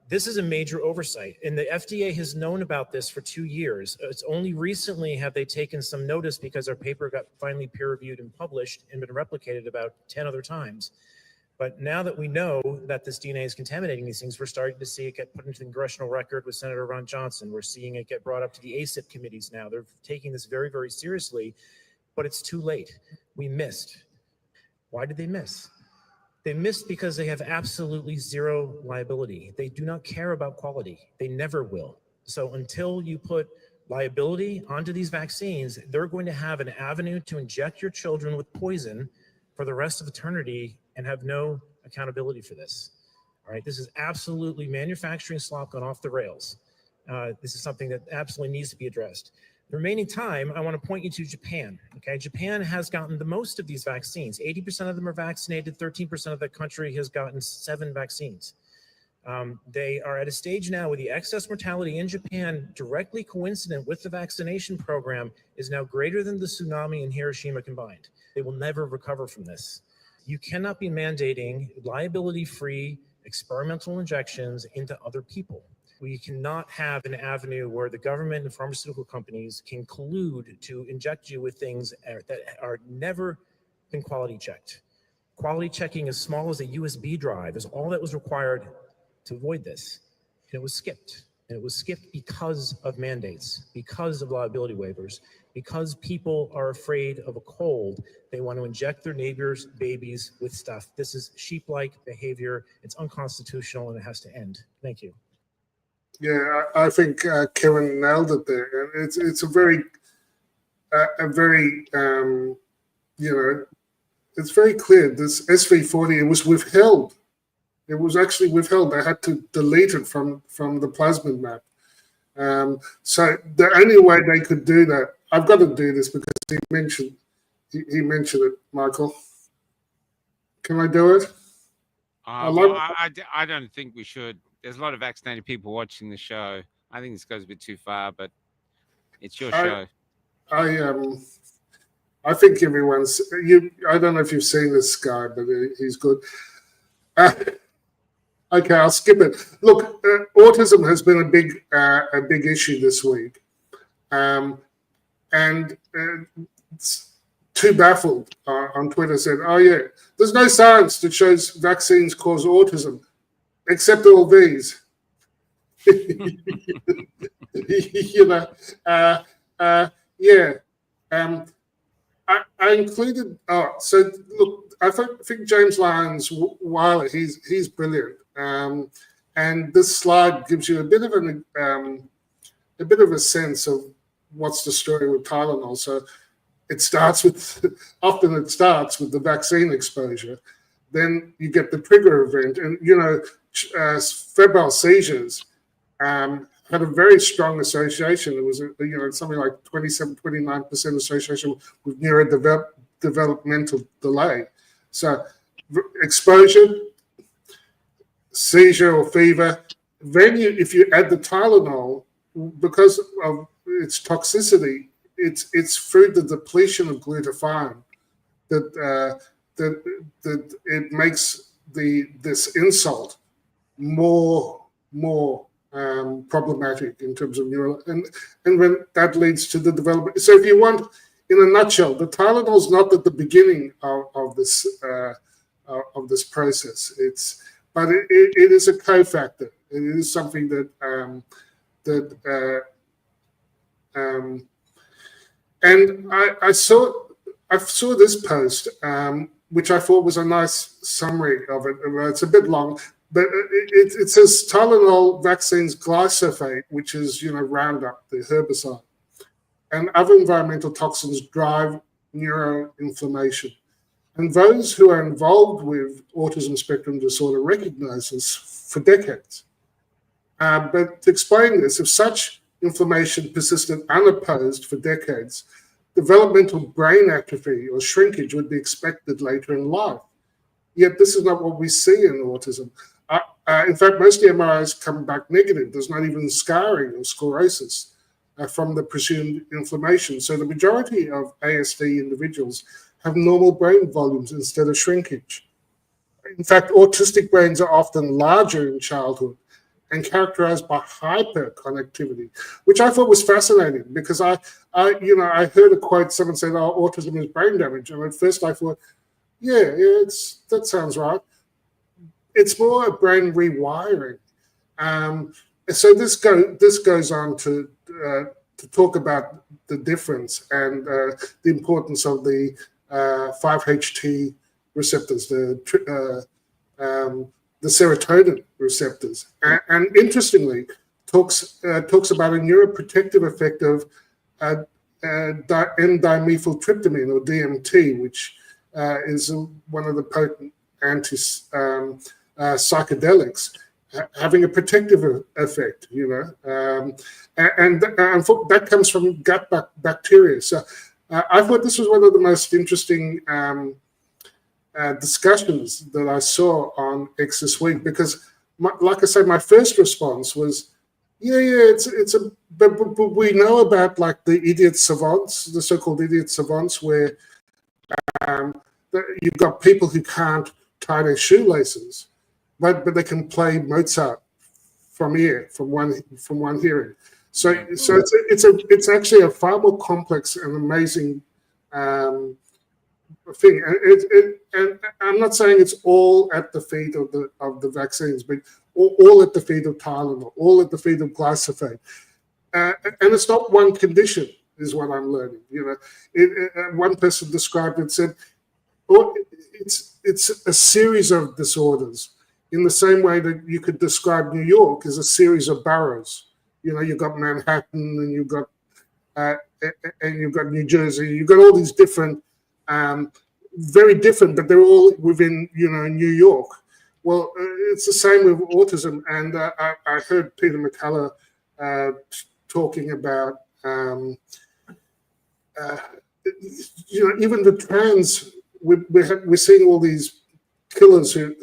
this is a major oversight. And the FDA has known about this for 2 years. It's only recently have they taken some notice because our paper got finally peer-reviewed and published and been replicated about 10 other times. But now that we know that this DNA is contaminating these things, we're starting to see it get put into the congressional record with Senator Ron Johnson. We're seeing it get brought up to the AHPRA committees now. They're taking this very, very seriously, but it's too late. We missed. Why did they miss? They missed because they have absolutely zero liability. They do not care about quality. They never will. So until you put liability onto these vaccines, they're going to have an avenue to inject your children with poison for the rest of eternity and have no accountability for this. All right, this is absolutely manufacturing slop gone off the rails. This is something that absolutely needs to be addressed. The remaining time, I want to point you to Japan. Okay, Japan has gotten the most of these vaccines. 80% of them are vaccinated. 13% of the country has gotten 7 vaccines. They are at a stage now where the excess mortality in Japan, directly coincident with the vaccination program, is now greater than the tsunami in Hiroshima combined. They will never recover from this. You cannot be mandating liability-free experimental injections into other people. We cannot have an avenue where the government and pharmaceutical companies can collude to inject you with things that are never been quality checked. Quality checking as small as a USB drive is all that was required to avoid this. And it was skipped. And it was skipped because of mandates, because of liability waivers, because people are afraid of a cold. They want to inject their neighbors' babies with stuff. This is sheep-like behavior. It's unconstitutional and it has to end. Thank you. Yeah, I think Kevin nailed it there. And it's a very, it's very clear. This SV40, it was withheld. It was actually withheld. They had to delete it from the plasmid map. So the only way they could do that, I've got to do this because he mentioned it, Michael. Can I do it? I don't think we should. There's a lot of vaccinated people watching the show. I think this goes a bit too far, but it's your show. I think everyone's. I don't know if you've seen this guy, but he's good. Okay, I'll skip it. Look, autism has been a big issue this week, and Too Baffled on Twitter said, "Oh yeah, there's no science that shows vaccines cause autism, except all these." I included. So look, I think James Lyons Weiler, he's brilliant. And this slide gives you a bit of a sense of what's the story with Tylenol. So it starts with the vaccine exposure. Then you get the trigger event, and febrile seizures had a very strong association. It was something like 27-29% association with neurodevelopmental delay. So exposure, seizure or fever, then if you add the Tylenol, because of its toxicity, it's through the depletion of glutathione that it makes this insult more problematic in terms of neural, and when that leads to the development. So if you want, in a nutshell, the Tylenol is not at the beginning of this process. But it is a cofactor. It is something that and I saw this post, which I thought was a nice summary of it. It's a bit long, but it says Tylenol vaccines glyphosate, which is Roundup, the herbicide, and other environmental toxins drive neuroinflammation. And those who are involved with autism spectrum disorder recognize this for decades. But to explain this, if such inflammation persisted unopposed for decades, developmental brain atrophy or shrinkage would be expected later in life. Yet this is not what we see in autism. In fact, most MRIs come back negative. There's not even scarring or sclerosis from the presumed inflammation. So the majority of ASD individuals have normal brain volumes instead of shrinkage. In fact, autistic brains are often larger in childhood and characterized by hyperconnectivity, which I thought was fascinating because I heard a quote, someone said, "Oh, autism is brain damage," and at first I thought, that sounds right. It's more a brain rewiring. So this goes on to talk about the difference and the importance of the 5-HT receptors, the serotonin receptors, and interestingly, talks about a neuroprotective effect of N-dimethyltryptamine or DMT, which is one of the potent psychedelics, having a protective effect, and that comes from gut bacteria. So I thought this was one of the most interesting discussions that I saw on X this week, because, like I said, my first response was, but we know about like the idiot savants, the so-called idiot savants, where you've got people who can't tie their shoelaces, but they can play Mozart from one hearing. So it's actually a far more complex and amazing thing. And I'm not saying it's all at the feet of the vaccines, but all at the feet of Tylenol, all at the feet of glyphosate. And it's not one condition, is what I'm learning. One person described it, said, it's a series of disorders, in the same way that you could describe New York as a series of boroughs. You've got Manhattan, and you've got New Jersey. You've got all these different, very different, but they're all within New York. Well, it's the same with autism, and I heard Peter McCullough talking about even the trans. We're seeing all these killers who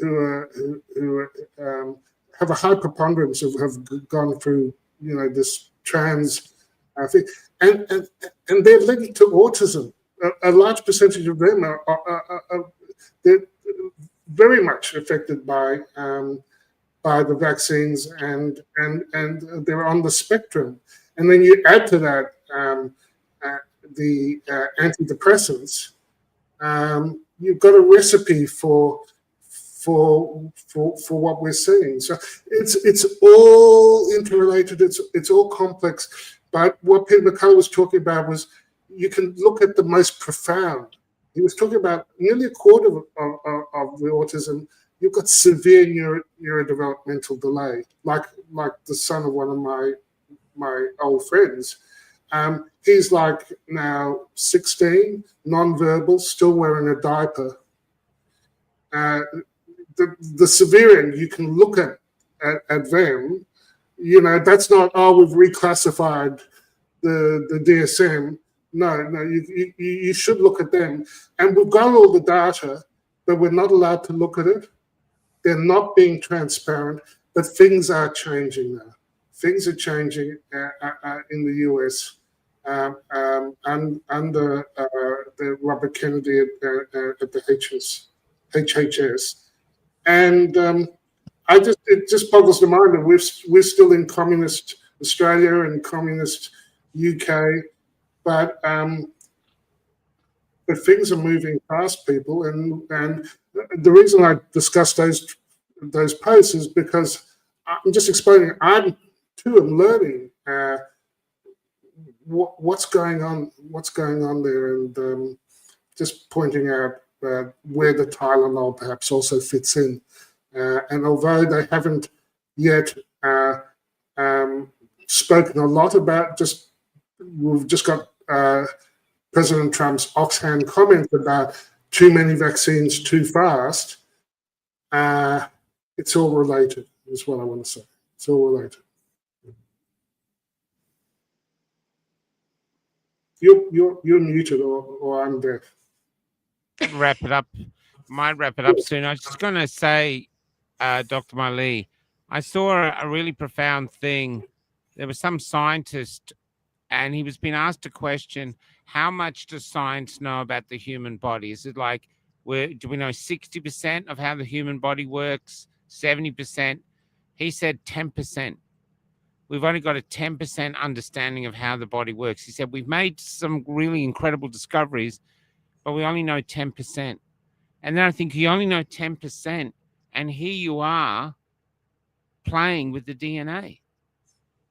have a high preponderance of have gone through this trans thing, and they're linked to autism. A large percentage of them are they're very much affected by the vaccines, and they're on the spectrum. And then you add to that the antidepressants. You've got a recipe for what we're seeing. So it's all interrelated. It's all complex. But what Peter McCullough was talking about was, you can look at the most profound. He was talking about nearly a quarter of the autism. You've got severe neurodevelopmental delay, like the son of one of my old friends. He's like now 16, non-verbal, still wearing a diaper. The severe end, you can look at them. That's not, we've reclassified the DSM. No, you should look at them. And we've got all the data, but we're not allowed to look at it. They're not being transparent. But things are changing now. Things are changing in the US under the Robert Kennedy at the HHS. And it just boggles the mind that we're still in communist Australia and communist UK, but things are moving past people, and the reason I discuss those posts is because I'm just explaining. I'm learning what's going on there, and just pointing out where the Tylenol perhaps also fits in. And although they haven't yet spoken a lot about, we've just got President Trump's offhand comment about too many vaccines too fast. It's all related, is what I want to say. It's all related. You're muted, or I'm deaf. Wrap it up. Might wrap it up soon. I was just going to say, Dr. Miley, I saw a really profound thing. There was some scientist, and he was being asked a question: how much does science know about the human body? Is it like, do we know 60% of how the human body works? 70%? He said 10%. We've only got a 10% understanding of how the body works. He said, we've made some really incredible discoveries, but we only know 10%. And then I think you only know 10%, and here you are playing with the DNA,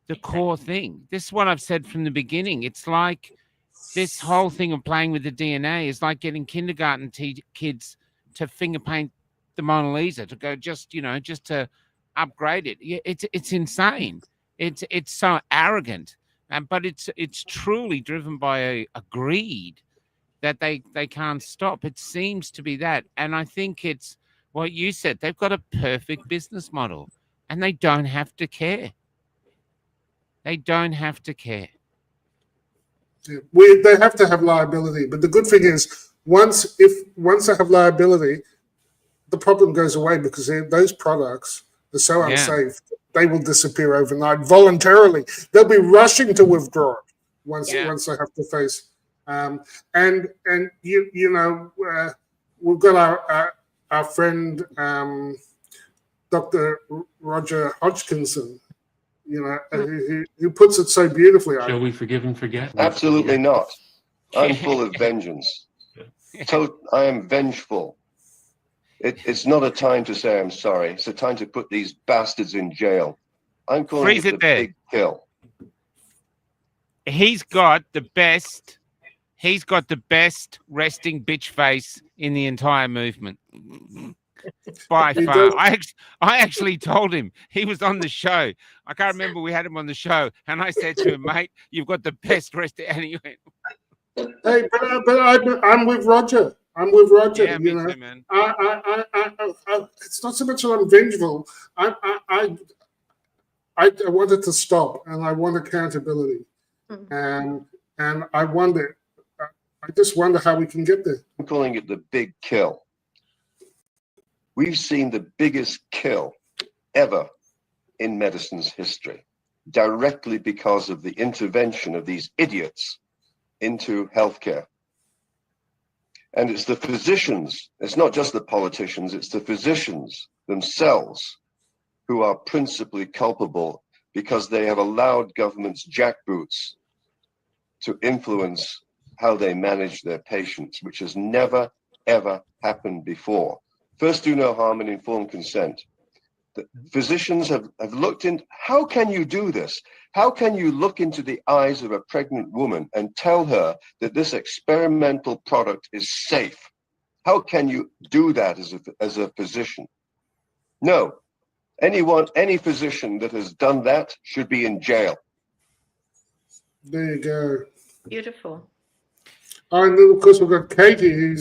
the core thing. This is what I've said from the beginning. It's like this whole thing of playing with the DNA is like getting kindergarten kids to finger paint the Mona Lisa, to go just to upgrade it. Yeah, it's insane. It's so arrogant, but it's truly driven by a greed that they can't stop. It seems to be that. And I think it's what you said. They've got a perfect business model, and they don't have to care. They don't have to care. Yeah. They have to have liability. But the good thing is, once they have liability, the problem goes away, because those products are so unsafe. They will disappear overnight voluntarily. They'll be rushing to withdraw it once they have to face. And we've got our friend Dr. Roger Hodgkinson, who puts it so beautifully. Shall we forgive and forget? Absolutely not. I'm full of vengeance. I am vengeful. It's not a time to say I'm sorry. It's a time to put these bastards in jail. I'm calling it the big kill. He's got the best resting bitch face in the entire movement. By far. I actually told him, he was on the show. I can't remember, we had him on the show, and I said to him, mate, you've got the best rest. And he went, hey, but I'm with Roger. I'm with Roger. Yeah, me too, man. It's not so much that I'm vengeful. I wanted to stop, and I want accountability, and I just wonder how we can get there. I'm calling it the big kill. We've seen the biggest kill ever in medicine's history, directly because of the intervention of these idiots into healthcare. And it's the physicians, it's not just the politicians, it's the physicians themselves who are principally culpable, because they have allowed government's jackboots to influence how they manage their patients, which has never, ever happened before. First, do no harm and informed consent. The physicians have looked in. How can you do this? How can you look into the eyes of a pregnant woman and tell her that this experimental product is safe? How can you do that as a physician? No. Any physician that has done that should be in jail. There you go. Beautiful. And of course, we've got Katie,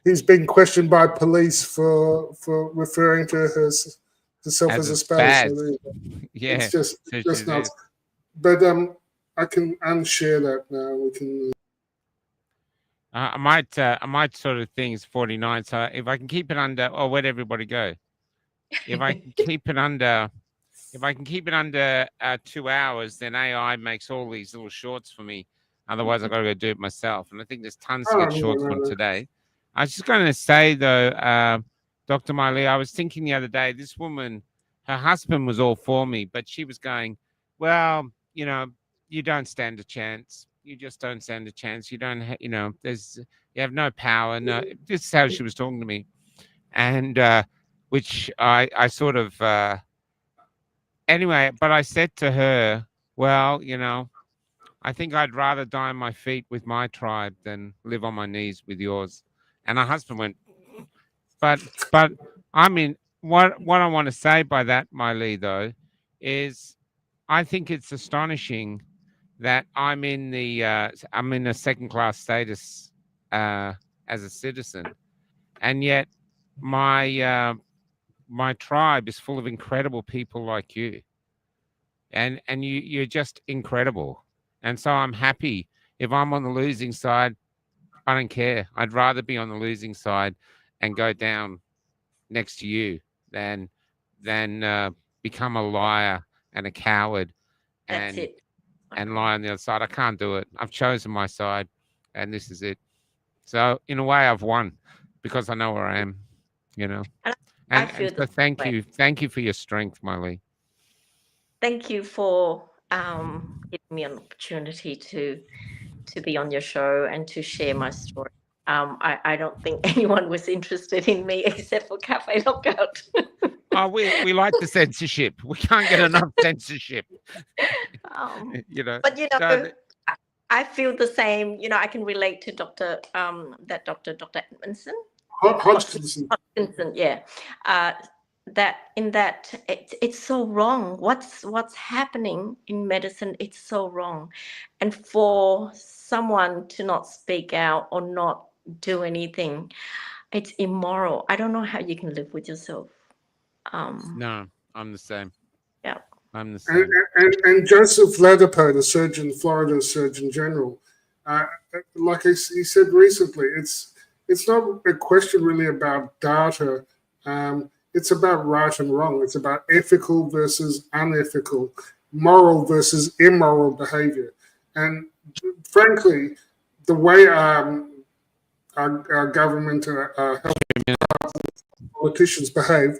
who's been questioned by police for referring to herself as a spouse. So yeah, it's just nuts. But I can unshare that now. We can. I might sort of think it's 49. So if I can keep it under, where'd everybody go? if I can keep it under 2 hours, then AI makes all these little shorts for me. Otherwise, I've got to go do it myself. And I think there's tons to get shorts from today. I was just going to say, though, Dr. Miley, I was thinking the other day, this woman, her husband was all for me, but she was going, well, you know, you don't stand a chance. You just don't stand a chance. You don't, you have no power. No, this is how she was talking to me. And which I sort of, anyway, but I said to her, well, you know, I think I'd rather die on my feet with my tribe than live on my knees with yours. And her husband went, but I mean, what I want to say by that, Miley, though, is I think it's astonishing that I'm in a second-class status as a citizen, and yet my tribe is full of incredible people like you, and you're just incredible. And so I'm happy. If I'm on the losing side, I don't care. I'd rather be on the losing side and go down next to you than become a liar and a coward and lie on the other side. I can't do it. I've chosen my side, and this is it. So in a way, I've won because I know where I am, you know. And so thank you for your strength, Miley. Thank you for giving me an opportunity to be on your show and to share my story. I don't think anyone was interested in me except for Cafe Lockout. Oh, we like the censorship. We can't get enough censorship. You know. But you know, I feel the same. You know, I can relate to Dr. Edmondson. Hodgkinson, yeah. It's so wrong. What's happening in medicine? It's so wrong, and for someone to not speak out or not do anything, it's immoral. I don't know how you can live with yourself. No, I'm the same. Yeah, I'm the same. And Joseph Ladapo, the surgeon, Florida Surgeon General, like he said recently, it's not a question really about data. It's about right and wrong. It's about ethical versus unethical, moral versus immoral behavior. And frankly, the way our government, our politicians behave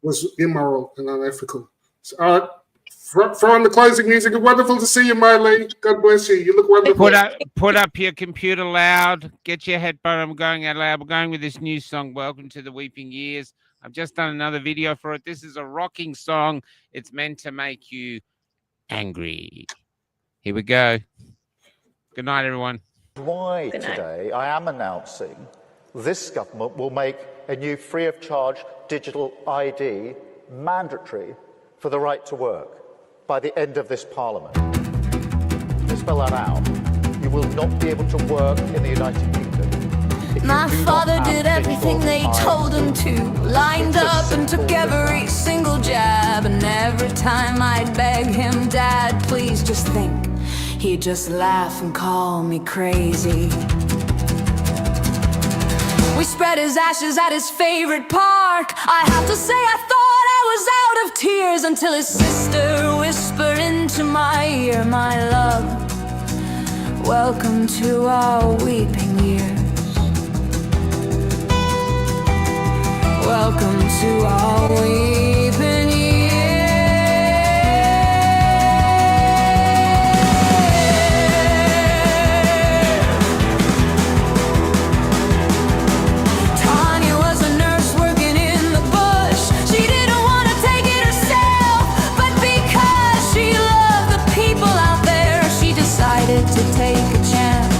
was immoral and unethical. So, throw on the closing music. Wonderful to see you, Miley. God bless you. You look wonderful. Put up your computer loud. Get your headphone. I'm going out loud. We're going with this new song, Welcome to the Weeping Years. I've just done another video for it. This is a rocking song. It's meant to make you angry. Here we go. Good night, everyone. Why today I am announcing this government will make a new free of charge digital ID mandatory for the right to work by the end of this Parliament. To spell that out, you will not be able to work in the United Kingdom. My father did everything they told him to, lined up and took every single jab, and every time I'd beg him, Dad, please just think, he'd just laugh and call me crazy. We spread his ashes at his favorite park. I have to say I thought I was out of tears until his sister whispered into my ear, my love, welcome to our weeping years. Welcome to our weeping years. Tanya was a nurse working in the bush. She didn't want to take it herself, but because she loved the people out there, she decided to take a chance.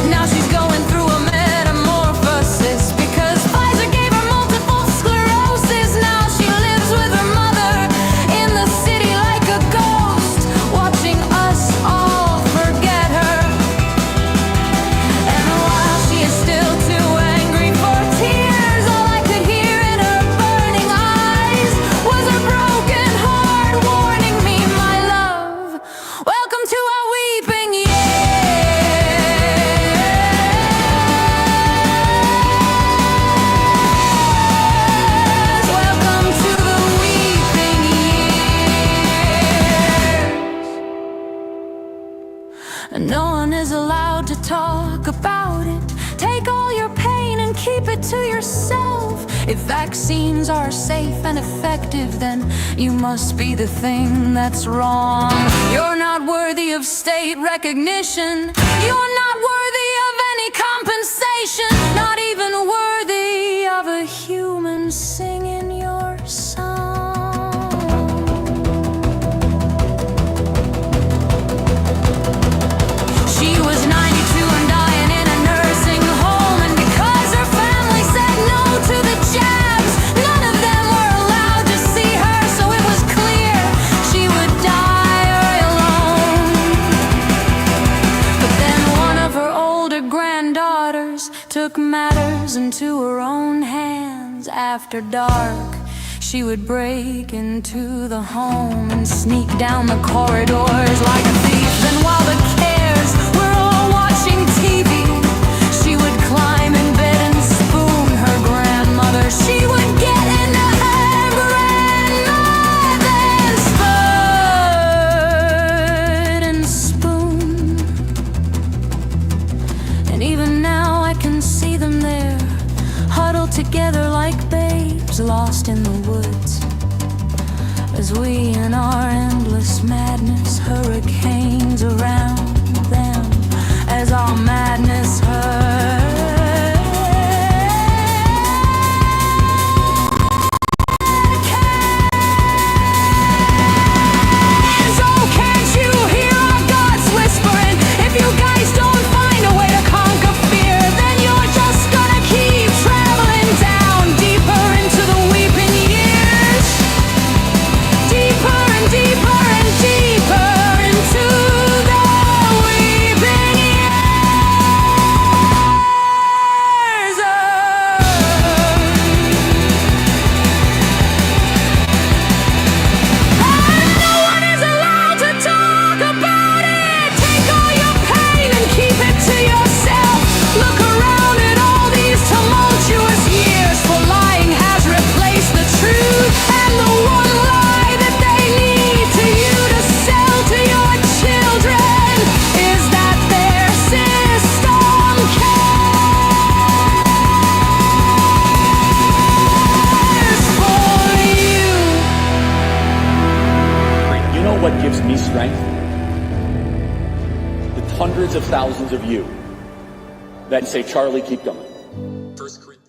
Now she's going through a metamorphosis because Pfizer gave her multiple sclerosis. Now she yourself. If vaccines are safe and effective, then you must be the thing that's wrong. You're not worthy of state recognition. You're not worthy of any compensation. Not even worthy of a human singing your song. She was 92 and dying in a nursing home, and because her family said no to the jabs, none of them were allowed to see her, so it was clear she would die alone. But then one of her older granddaughters took matters into her own hands. After dark, she would break into the home and sneak down the corridors like a thief. Then while the cares were all watching TV, she would climb in bed and spoon her grandmother. She would get into her grandmother's foot and spoon. And even now I can see them there, huddled together like babes lost in the woods, as we in our endless madness, hurricanes around them, as our madness hurricanes. Oh, can't you hear our gods whispering? If you guys don't find a way to conquer fear, then you're just gonna keep traveling down deeper into the weeping years. Deeper and deeper and deeper into the weeping years. No one is allowed to talk about it. Take all your pain and keep it to yourself. Look around at all these tumultuous years, for lying has replaced the truth. And the one lie that they need to you to sell to your children is that their system cares for you. You know what gives me strength? The hundreds of thousands of you that say, Charlie, keep going. 1 Corinthians